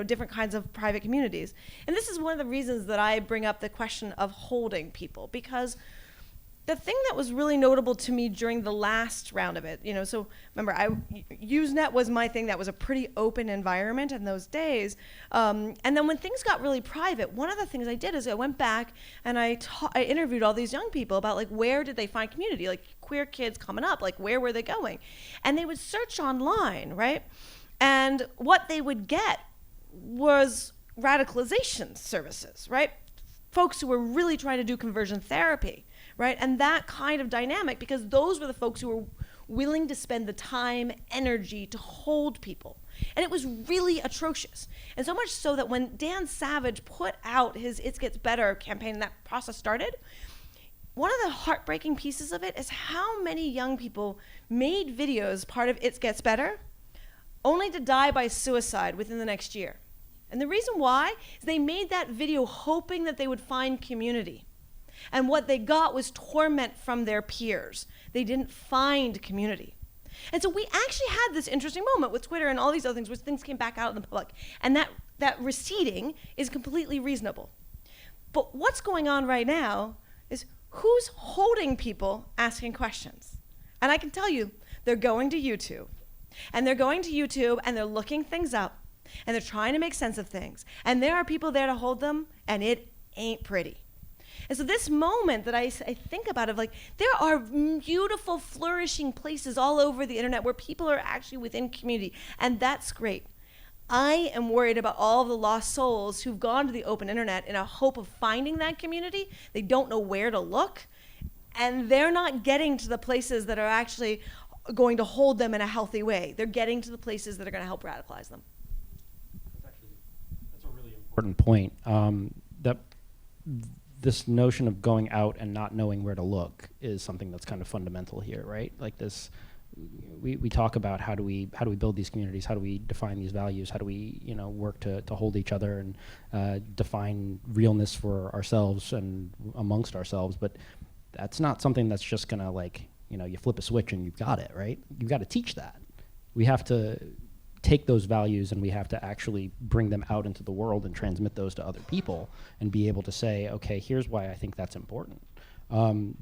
different kinds of private communities. And this is one of the reasons that I bring up the question of holding people, because the thing that was really notable to me during the last round of it, so remember, Usenet was my thing. That was a pretty open environment in those days. And then when things got really private, one of the things I did is I went back and I interviewed all these young people about where did they find community, queer kids coming up, where were they going? And they would search online, right? And what they would get was radicalization services, right? Folks who were really trying to do conversion therapy, right? And that kind of dynamic, because those were the folks who were willing to spend the time, energy to hold people. And it was really atrocious. And so much so that when Dan Savage put out his It Gets Better campaign and that process started, one of the heartbreaking pieces of it is how many young people made videos part of It Gets Better only to die by suicide within the next year. And the reason why is they made that video hoping that they would find community. And what they got was torment from their peers. They didn't find community. And so we actually had this interesting moment with Twitter and all these other things where things came back out in the public. And that receding is completely reasonable. But what's going on right now is who's holding people asking questions? And I can tell you, they're going to YouTube. And they're going to YouTube and they're looking things up. And they're trying to make sense of things. And there are people there to hold them, and it ain't pretty. And so this moment that I think about of there are beautiful, flourishing places all over the internet where people are actually within community, and that's great. I am worried about all of the lost souls who've gone to the open internet in a hope of finding that community. They don't know where to look, and they're not getting to the places that are actually going to hold them in a healthy way. They're getting to the places that are going to help radicalize them. That's a really important point. That this notion of going out and not knowing where to look is something that's kind of fundamental here, right? Like this, we talk about how do we build these communities, how do we define these values, how do we work to hold each other and define realness for ourselves and amongst ourselves, but that's not something that's just gonna you flip a switch and you've got it, right? You've got to teach that. We have to take those values and we have to actually bring them out into the world and transmit those to other people and be able to say, okay, here's why I think that's important.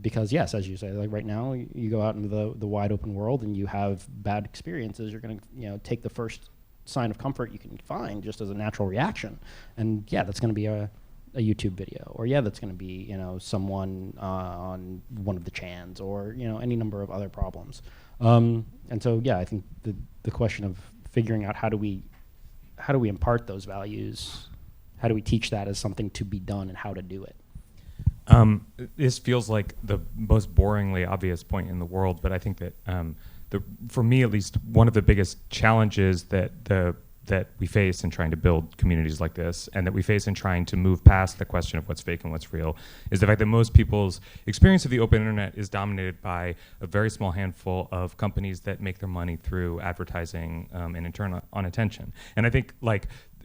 Because yes, as you say, like right now, you go out into the wide open world and you have bad experiences, you're going to take the first sign of comfort you can find just as a natural reaction. And yeah, that's going to be a YouTube video, or yeah, that's going to be someone on one of the chans, or any number of other problems. And so yeah, I think the question of figuring out how do we impart those values, how do we teach that as something to be done, and how to do it. This feels like the most boringly obvious point in the world, but I think that for me at least, one of the biggest challenges that we face in trying to build communities like this, and that we face in trying to move past the question of what's fake and what's real, is the fact that most people's experience of the open internet is dominated by a very small handful of companies that make their money through advertising and in turn on attention. And I think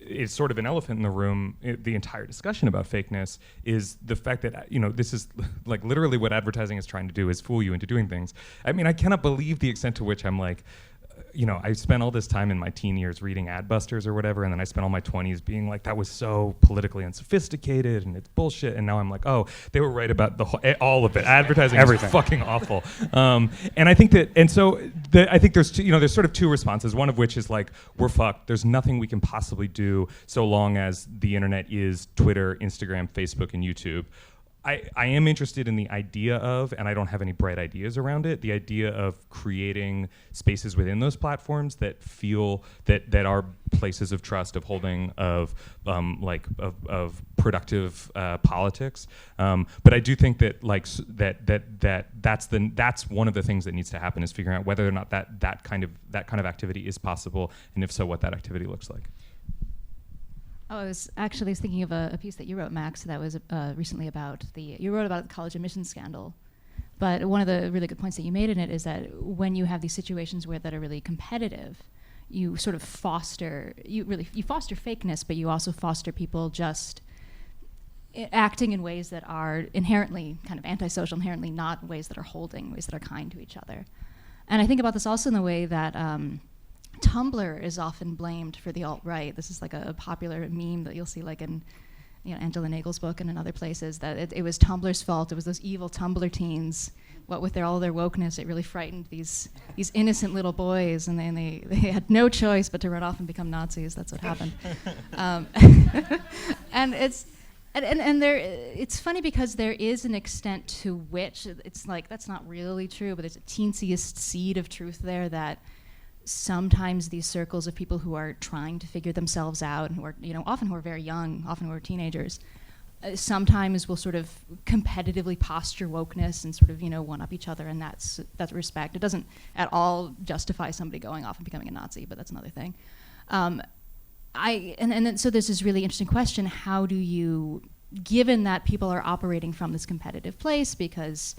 it's sort of an elephant in the room. The entire discussion about fakeness is the fact that this is literally what advertising is trying to do, is fool you into doing things. I mean, I cannot believe the extent to which I'm I spent all this time in my teen years reading Adbusters or whatever, and then I spent all my 20s being like, that was so politically unsophisticated and it's bullshit. And now I'm like, oh, they were right about all of it. Advertising is fucking awful. And I think that, and so I think there's there's sort of two responses. One of which is we're fucked. There's nothing we can possibly do so long as the internet is Twitter, Instagram, Facebook, and YouTube. I am interested in the idea of, and I don't have any bright ideas around it, the idea of creating spaces within those platforms that feel that are places of trust, of holding, of productive politics. But I do think that that's one of the things that needs to happen, is figuring out whether or not that kind of activity is possible, and if so, what that activity looks like. Oh, I was thinking of a piece that you wrote, Max, that was recently about you wrote about the college admissions scandal. But one of the really good points that you made in it is that when you have these situations that are really competitive, you sort of foster fakeness, but you also foster people just acting in ways that are inherently kind of antisocial, inherently not ways that are holding, ways that are kind to each other. And I think about this also in the way that Tumblr is often blamed for the alt-right. This is a popular meme that you'll see in Angela Nagel's book and in other places, that it was Tumblr's fault. It was those evil Tumblr teens. What with all their wokeness, it really frightened these innocent little boys, and they had no choice but to run off and become Nazis. That's what happened. And it's funny because there is an extent to which it's that's not really true, but there's a teensiest seed of truth there, that sometimes these circles of people who are trying to figure themselves out, and who are often who are very young, often who are teenagers, sometimes will sort of competitively posture wokeness and sort of one up each other in that respect. It doesn't at all justify somebody going off and becoming a Nazi, but that's another thing. So there's this really interesting question: how do you, given that people are operating from this competitive place, because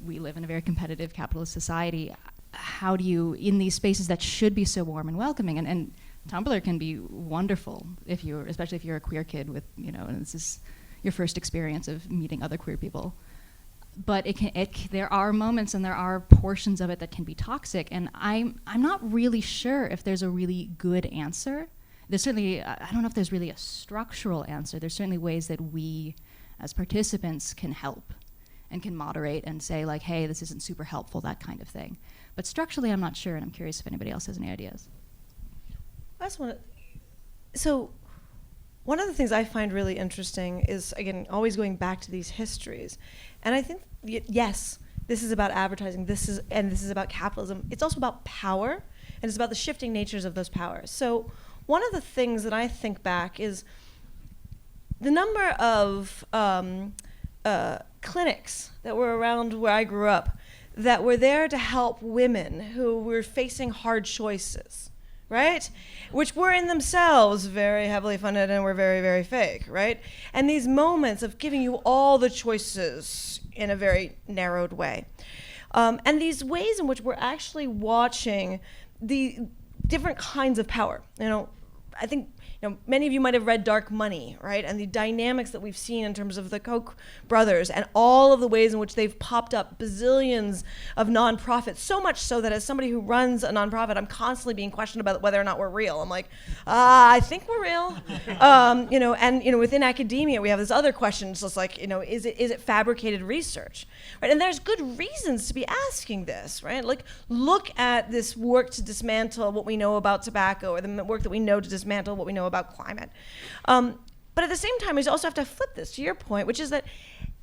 we live in a very competitive capitalist society, how do you, in these spaces that should be so warm and welcoming, and Tumblr can be wonderful especially if you're a queer kid with, and this is your first experience of meeting other queer people. But there are moments and there are portions of it that can be toxic, and I'm not really sure if there's a really good answer. There's certainly, I don't know if there's really a structural answer. There's certainly ways that we as participants can help and can moderate and say hey, this isn't super helpful, that kind of thing. But structurally, I'm not sure, and I'm curious if anybody else has any ideas. So one of the things I find really interesting is, again, always going back to these histories. And I think, yes, this is about advertising, this is about capitalism. It's also about power, and it's about the shifting natures of those powers. So one of the things that I think back is the number of clinics that were around where I grew up that were there to help women who were facing hard choices, right? Which were in themselves very heavily funded and were very, very fake, right? And these moments of giving you all the choices in a very narrowed way. And these ways in which we're actually watching the different kinds of power. I think many of you might have read Dark Money, right? And the dynamics that we've seen in terms of the Koch brothers and all of the ways in which they've popped up bazillions of nonprofits, so much so that as somebody who runs a nonprofit, I'm constantly being questioned about whether or not we're real. I'm like, I think we're real. And within academia, we have this other question, just like, is it fabricated research? Right? And there's good reasons to be asking this, right? Like, look at this work to dismantle what we know about tobacco, or the work that we know to dismantle what we know about climate. But at the same time, we also have to flip this to your point, which is that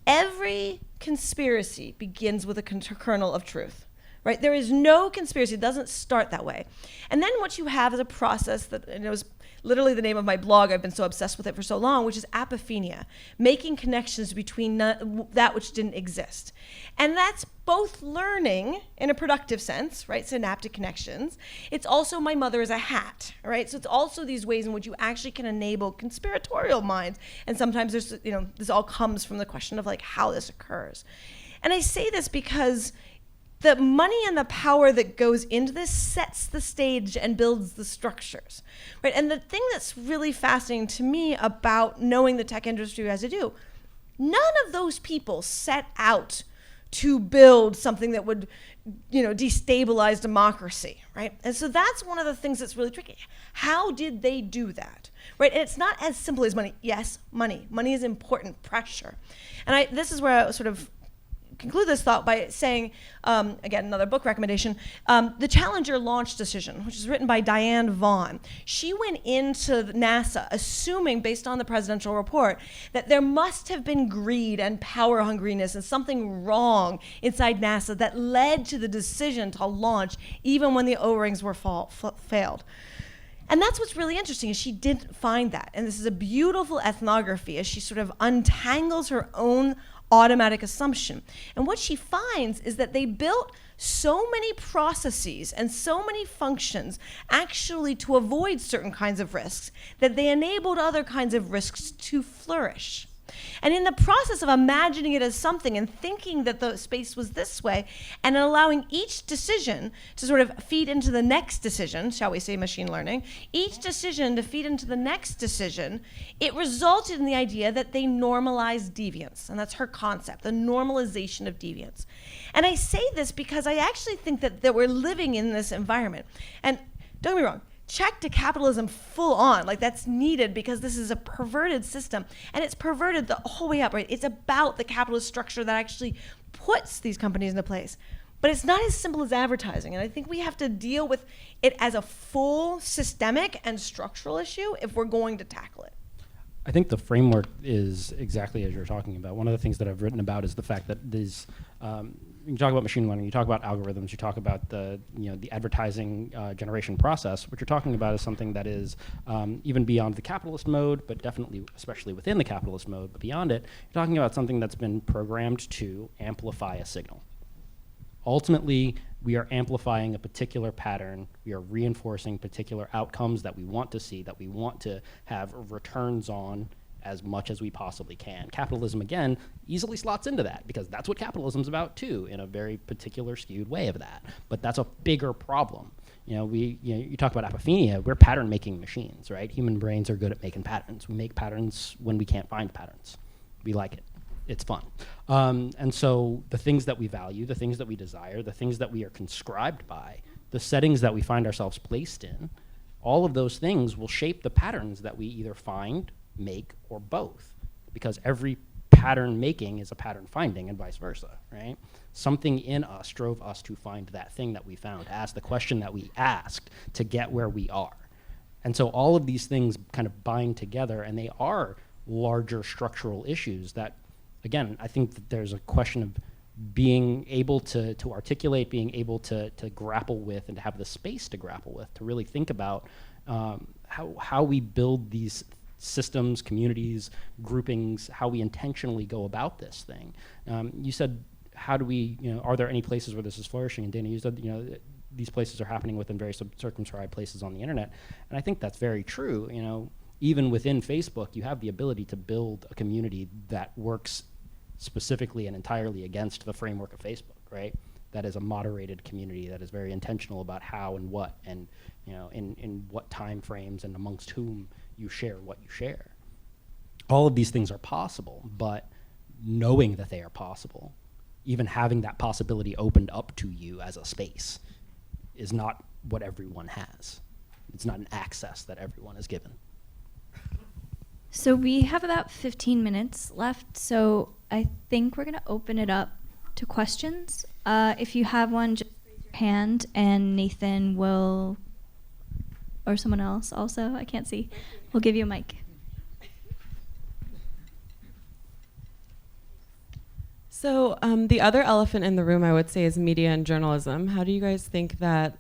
every conspiracy begins with a kernel of truth, right? There is no conspiracy, it doesn't start that way. And then what you have is a process that, was literally the name of my blog, I've been so obsessed with it for so long, which is apophenia, making connections between that which didn't exist. And that's both learning in a productive sense, right, synaptic connections. It's also my mother is a hat, right? So it's also these ways in which you actually can enable conspiratorial minds. And sometimes there's, this all comes from the question of like how this occurs. And I say this because the money and the power that goes into this sets the stage and builds the structures, right? And the thing that's really fascinating to me about knowing the tech industry as I do, none of those people set out to build something that would, destabilize democracy, right? And so that's one of the things that's really tricky. How did they do that, right? And it's not as simple as money. Yes, money. Money is important, pressure. And this is where I sort of conclude this thought by saying, again, another book recommendation, The Challenger Launch Decision, which is written by Diane Vaughan. She went into NASA assuming, based on the presidential report, that there must have been greed and power hungriness and something wrong inside NASA that led to the decision to launch even when the O-rings were failed. And that's what's really interesting, is she didn't find that. And this is a beautiful ethnography as she sort of untangles her own automatic assumption. And what she finds is that they built so many processes and so many functions actually to avoid certain kinds of risks that they enabled other kinds of risks to flourish. And in the process of imagining it as something and thinking that the space was this way and allowing each decision to sort of feed into the next decision, shall we say machine learning, each decision to feed into the next decision, it resulted in the idea that they normalized deviance. And that's her concept, the normalization of deviance. And I say this because I actually think that we're living in this environment. And don't get me wrong, check to capitalism full on, like that's needed because this is a perverted system, and it's perverted the whole way up, right? It's about the capitalist structure that actually puts these companies into place. But it's not as simple as advertising, and I think we have to deal with it as a full systemic and structural issue if we're going to tackle it. I think the framework is exactly as you're talking about. One of the things that I've written about is the fact that these, you talk about machine learning, you talk about algorithms, you talk about the advertising generation process. What you're talking about is something that is even beyond the capitalist mode, but definitely, especially within the capitalist mode, but beyond it, you're talking about something that's been programmed to amplify a signal. Ultimately, we are amplifying a particular pattern. We are reinforcing particular outcomes that we want to see, that we want to have returns on as much as we possibly can. Capitalism, again, easily slots into that because that's what capitalism is about too, in a very particular skewed way of that. But that's a bigger problem. You talk about apophenia, we're pattern-making machines, right? Human brains are good at making patterns. We make patterns when we can't find patterns. We like it. It's fun. And so the things that we value, the things that we desire, the things that we are conscribed by, the settings that we find ourselves placed in, all of those things will shape the patterns that we either find, make, or both. Because every pattern making is a pattern finding and vice versa, right? Something in us drove us to find that thing that we found, to ask the question that we asked to get where we are. And so all of these things kind of bind together, and they are larger structural issues that, again, I think that there's a question of being able to articulate, being able to grapple with, and to have the space to grapple with, to really think about how we build these systems, communities, groupings, how we intentionally go about this thing. You said how do we, are there any places where this is flourishing? And Dana, you said, these places are happening within very circumscribed places on the internet. And I think that's very true. Even within Facebook, you have the ability to build a community that works specifically and entirely against the framework of Facebook, right? That is a moderated community that is very intentional about how and what, and in what time frames and amongst whom you share what you share. All of these things are possible, but knowing that they are possible, even having that possibility opened up to you as a space, is not what everyone has. It's not an access that everyone is given. So we have about 15 minutes left, so I think we're going to open it up to questions. If you have one, just raise your hand, and Nathan will, or someone else also, I can't see, we'll give you a mic. So the other elephant in the room, I would say, is media and journalism. How do you guys think that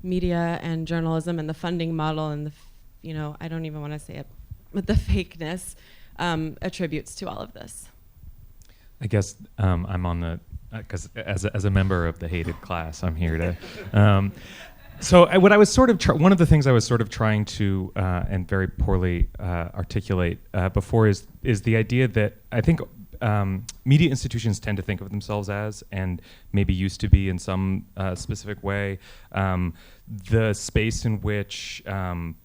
media and journalism and the funding model and the, I don't even want to say it, but the fakeness attributes to all of this? I guess I'm on the, because as a member of the hated class, I'm here to. So what I was sort of one of the things I was sort of trying to and very poorly articulate before is the idea that I think media institutions tend to think of themselves as, and maybe used to be in some specific way, the space in which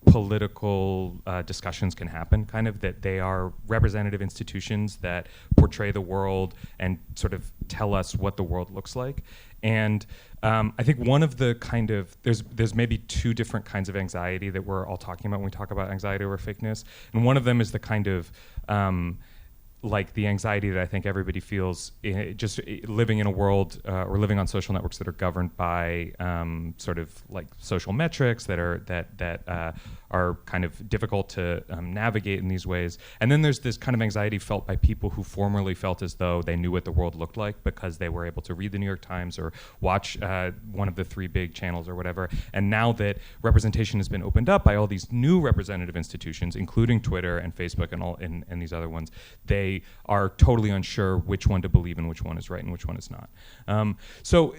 political discussions can happen, kind of that they are representative institutions that portray the world and sort of tell us what the world looks like. And I think one of the kind of, there's maybe two different kinds of anxiety that we're all talking about when we talk about anxiety over fakeness. And one of them is the kind of, like the anxiety that I think everybody feels just living in a world or living on social networks that are governed by sort of like social metrics that are kind of difficult to navigate in these ways. And then there's this kind of anxiety felt by people who formerly felt as though they knew what the world looked like because they were able to read the New York Times or watch one of the three big channels or whatever. And now that representation has been opened up by all these new representative institutions, including Twitter and Facebook and all and these other ones, they are totally unsure which one to believe and which one is right and which one is not. So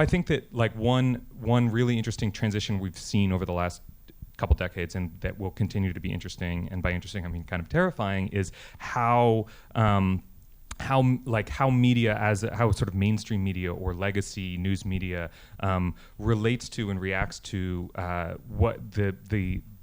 I think that like one really interesting transition we've seen over the last couple decades, and that will continue to be interesting, and by interesting I mean kind of terrifying, is how media how sort of mainstream media or legacy news media relates to and reacts to what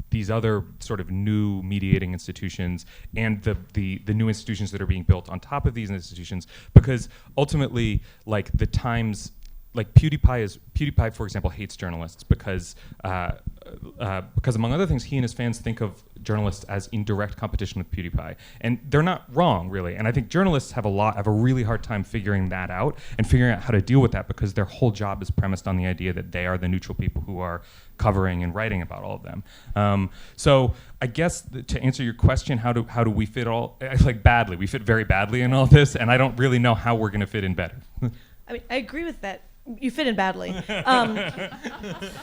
these other sort of new mediating institutions and the new institutions that are being built on top of these institutions, because ultimately, like the Times, like PewDiePie, for example, hates journalists because among other things, he and his fans think of journalists as in direct competition with PewDiePie, and they're not wrong, really. And I think journalists have a really hard time figuring that out and figuring out how to deal with that, because their whole job is premised on the idea that they are the neutral people who are covering and writing about all of them. So I guess to answer your question, how do we fit all like badly? We fit very badly in all this, and I don't really know how we're going to fit in better. I mean, I agree with that. You fit in badly. In the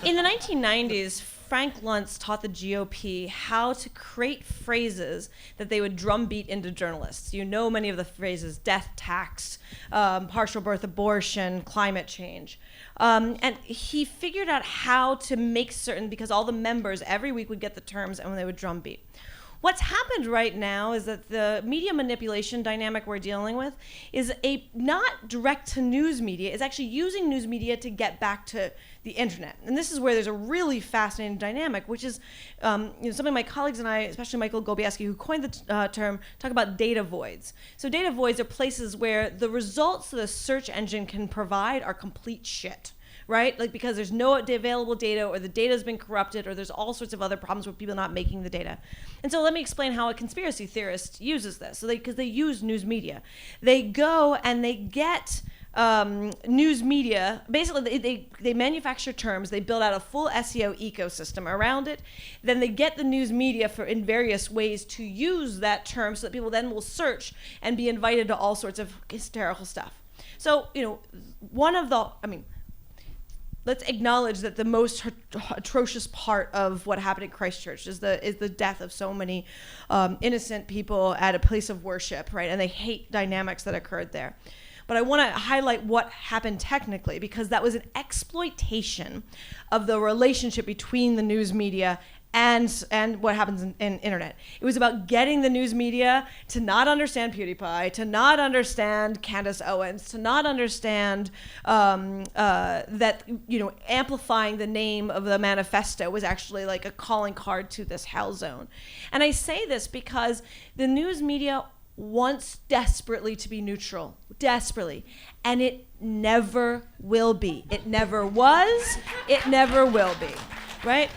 1990s, Frank Luntz taught the GOP how to create phrases that they would drumbeat into journalists. You know many of the phrases: death tax, partial birth abortion, climate change. And he figured out how to make certain, because all the members every week would get the terms and when they would drumbeat. What's happened right now is that the media manipulation dynamic we're dealing with is not direct to news media. It's actually using news media to get back to the internet. And this is where there's a really fascinating dynamic, which is some of my colleagues and I, especially Michael Golubieski, who coined the term, talk about data voids. So data voids are places where the results the search engine can provide are complete shit. Right? Like, because there's no available data, or the data has been corrupted, or there's all sorts of other problems with people not making the data. And so let me explain how a conspiracy theorist uses this. So because they use news media. They go and they get news media. Basically, they manufacture terms. They build out a full SEO ecosystem around it. Then they get the news media in various ways to use that term so that people then will search and be invited to all sorts of hysterical stuff. So, let's acknowledge that the most atrocious part of what happened at Christchurch is the death of so many innocent people at a place of worship, right? And they hate dynamics that occurred there. but I want to highlight what happened technically, because that was an exploitation of the relationship between the news media and what happens in internet. It was about getting the news media to not understand PewDiePie, to not understand Candace Owens, to not understand that, you know, amplifying the name of the manifesto was actually like a calling card to this hell zone. And I say this because the news media wants desperately to be neutral, desperately, and it never will be. It never was, it never will be, right?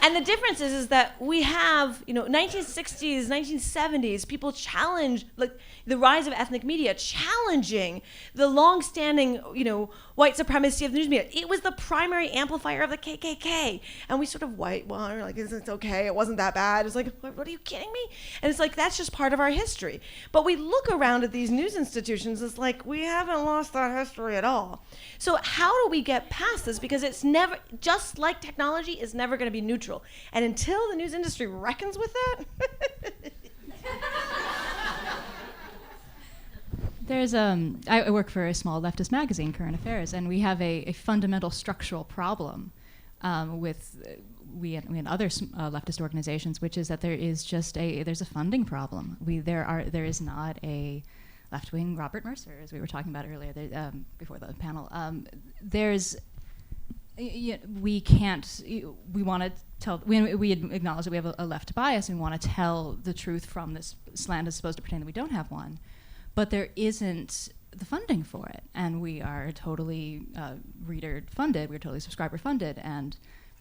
And the difference is that we have, you know, 1960s, 1970s, people challenge, like, the rise of ethnic media, challenging the long-standing, you know, white supremacy of the news media. It was the primary amplifier of the KKK. And we sort of whitewash, like, it's okay, it wasn't that bad. It's like, what are you kidding me? And it's like, that's just part of our history. But we look around at these news institutions, it's like, we haven't lost that history at all. So how do we get past this? Because it's never, just like technology, is never going to be neutral. And until the news industry reckons with that, There's I work for a small leftist magazine, Current Affairs, and we have a fundamental structural problem with we and other leftist organizations, which is that there's a funding problem. There is not a left-wing Robert Mercer, as we were talking about earlier before the panel. We acknowledge that we have a left bias and we want to tell the truth from this slant as opposed to pretend that we don't have one. But there isn't the funding for it. And we are totally reader funded, we're totally subscriber funded, and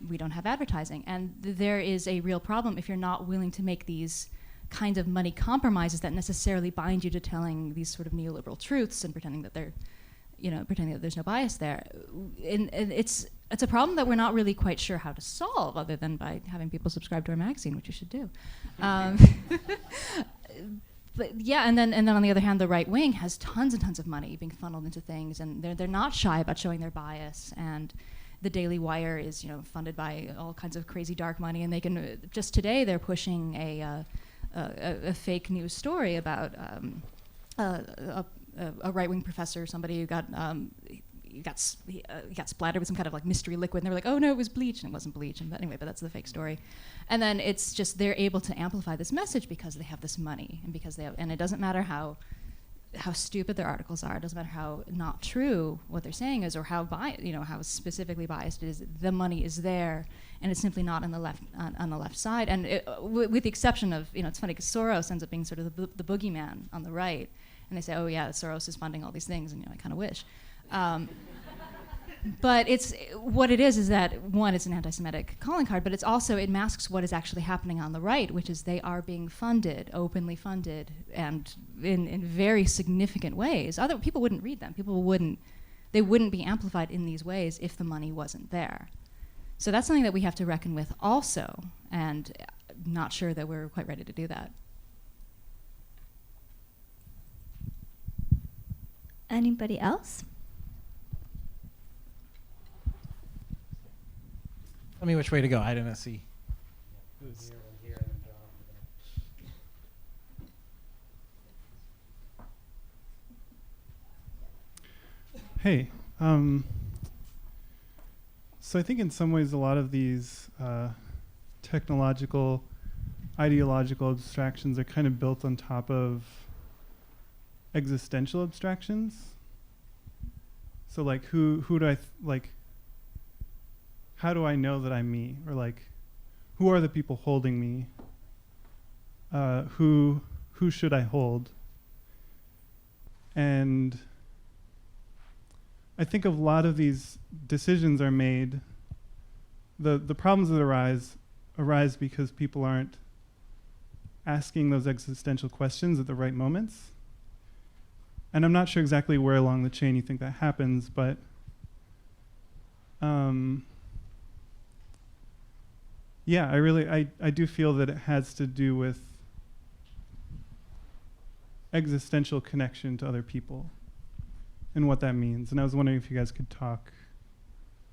we don't have advertising. And there is a real problem if you're not willing to make these kind of money compromises that necessarily bind you to telling these sort of neoliberal truths and pretending that there's no bias there. And it's a problem that we're not really quite sure how to solve, other than by having people subscribe to our magazine, which you should do. But yeah, and then on the other hand, the right wing has tons and tons of money being funneled into things, and they're not shy about showing their bias. And the Daily Wire is, you know, funded by all kinds of crazy dark money, and they can just today they're pushing a fake news story about a right-wing professor, somebody who got splattered with some kind of like mystery liquid, and they were like, oh no, it was bleach, and it wasn't bleach. But that's the fake story. And then it's just they're able to amplify this message because they have this money, and because and it doesn't matter how stupid their articles are, it doesn't matter how not true what they're saying is, or how specifically biased it is. The money is there, and it's simply not on the left side. And with the exception of, you know, it's funny because Soros ends up being sort of the boogeyman on the right, and they say, oh yeah, Soros is funding all these things, and, you know, I kind of wish. But it's what it is that, one, it's an anti-Semitic calling card, but it masks what is actually happening on the right, which is they are being funded, openly funded, and in very significant ways. Other people wouldn't read them. They wouldn't be amplified in these ways if the money wasn't there. So that's something that we have to reckon with also, and I'm not sure that we're quite ready to do that. Anybody else? Tell me which way to go. I didn't see. Hey, so I think in some ways a lot of these technological, ideological abstractions are kind of built on top of existential abstractions. So like, who do I like? How do I know that I'm me? Or like, who are the people holding me? Who should I hold? And I think a lot of these decisions are made, the problems that arise because people aren't asking those existential questions at the right moments. And I'm not sure exactly where along the chain you think that happens, but yeah, I do feel that it has to do with existential connection to other people and what that means. And I was wondering if you guys could talk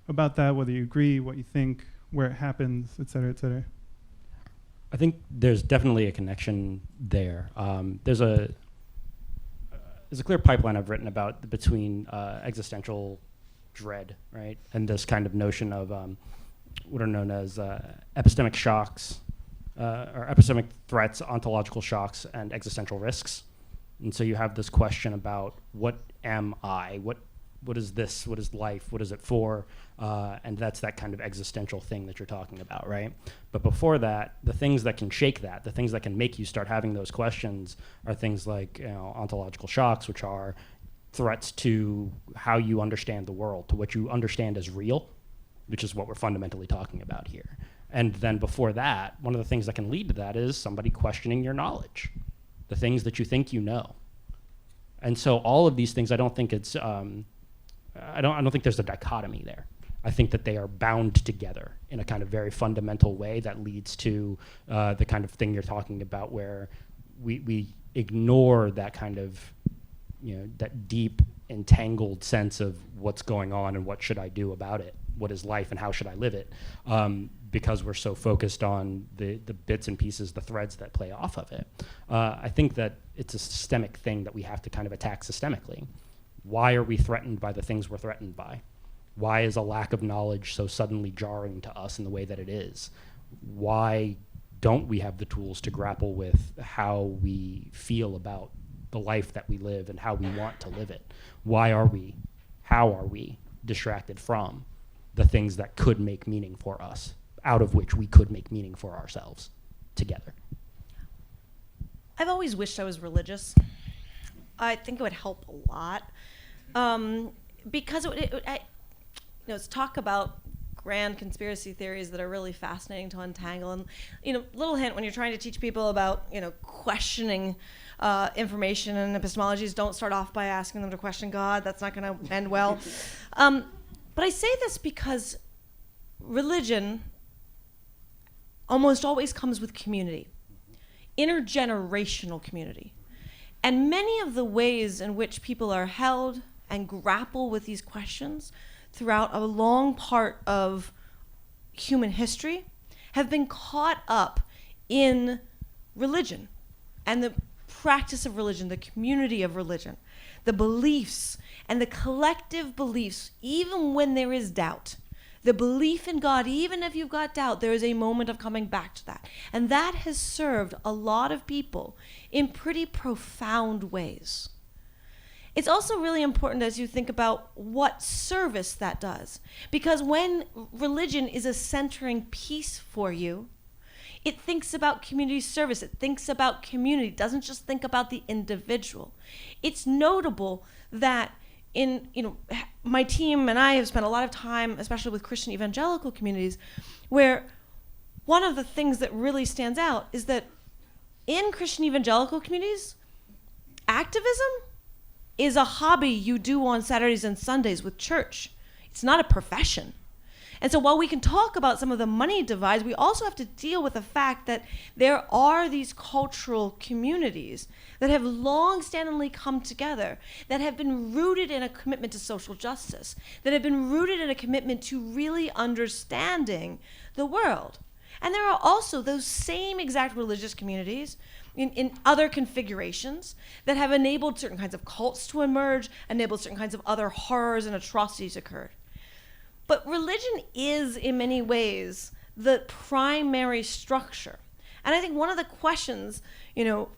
about that, whether you agree, what you think, where it happens, et cetera, et cetera. I think there's definitely a connection there. There's there's a clear pipeline I've written about between existential dread, right, and this kind of notion of what are known as epistemic shocks, or epistemic threats, ontological shocks, and existential risks. And so you have this question about what am I? What is this? What is life? What is it for? And that's that kind of existential thing that you're talking about, right? But before that, the things that can shake that, the things that can make you start having those questions are things like, ontological shocks, which are threats to how you understand the world, to what you understand as real, which is what we're fundamentally talking about here. And then before that, one of the things that can lead to that is somebody questioning your knowledge, the things that you think you know. And so all of these things, I don't think it's, I don't think there's a dichotomy there. I think that they are bound together in a kind of very fundamental way that leads to the kind of thing you're talking about, where we ignore that kind of, that deep, entangled sense of what's going on and what should I do about it? What is life and how should I live it? Because we're so focused on the bits and pieces, the threads that play off of it. I think that it's a systemic thing that we have to kind of attack systemically. Why are we threatened by the things we're threatened by? Why is a lack of knowledge so suddenly jarring to us in the way that it is? Why don't we have the tools to grapple with how we feel about the life that we live and how we want to live it? Why are we, how are we distracted from the things that could make meaning for us, out of which we could make meaning for ourselves together? I've always wished I was religious. I think it would help a lot. Because it's talk about grand conspiracy theories that are really fascinating to untangle. And, little hint, when you're trying to teach people about, questioning information and epistemologies, don't start off by asking them to question God. That's not going to end well. But I say this because religion almost always comes with community, intergenerational community. And many of the ways in which people are held and grapple with these questions throughout a long part of human history have been caught up in religion and the practice of religion, the community of religion, the beliefs and the collective beliefs, even when there is doubt. The belief in God, even if you've got doubt, there is a moment of coming back to that. And that has served a lot of people in pretty profound ways. It's also really important as you think about what service that does. Because when religion is a centering piece for you, it thinks about community service. It thinks about community. It doesn't just think about the individual. It's notable that my team and I have spent a lot of time, especially with Christian evangelical communities, where one of the things that really stands out is that in Christian evangelical communities, activism is a hobby you do on Saturdays and Sundays with church. It's not a profession. And so while we can talk about some of the money divides, we also have to deal with the fact that there are these cultural communities that have long-standingly come together, that have been rooted in a commitment to social justice, that have been rooted in a commitment to really understanding the world. And there are also those same exact religious communities in other configurations that have enabled certain kinds of cults to emerge, enabled certain kinds of other horrors and atrocities occurred. But religion is, in many ways, the primary structure. And I think one of the questions,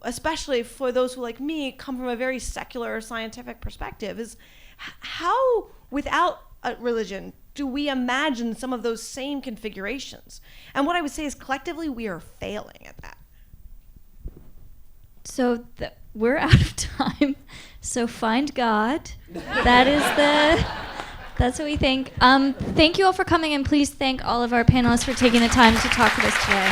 especially for those who, like me, come from a very secular or scientific perspective, is how, without a religion, do we imagine some of those same configurations? And what I would say is collectively, we are failing at that. So we're out of time. So find God. That's what we think. Thank you all for coming, and please thank all of our panelists for taking the time to talk with us today.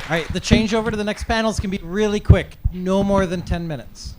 All right, the changeover to the next panels can be really quick, no more than 10 minutes.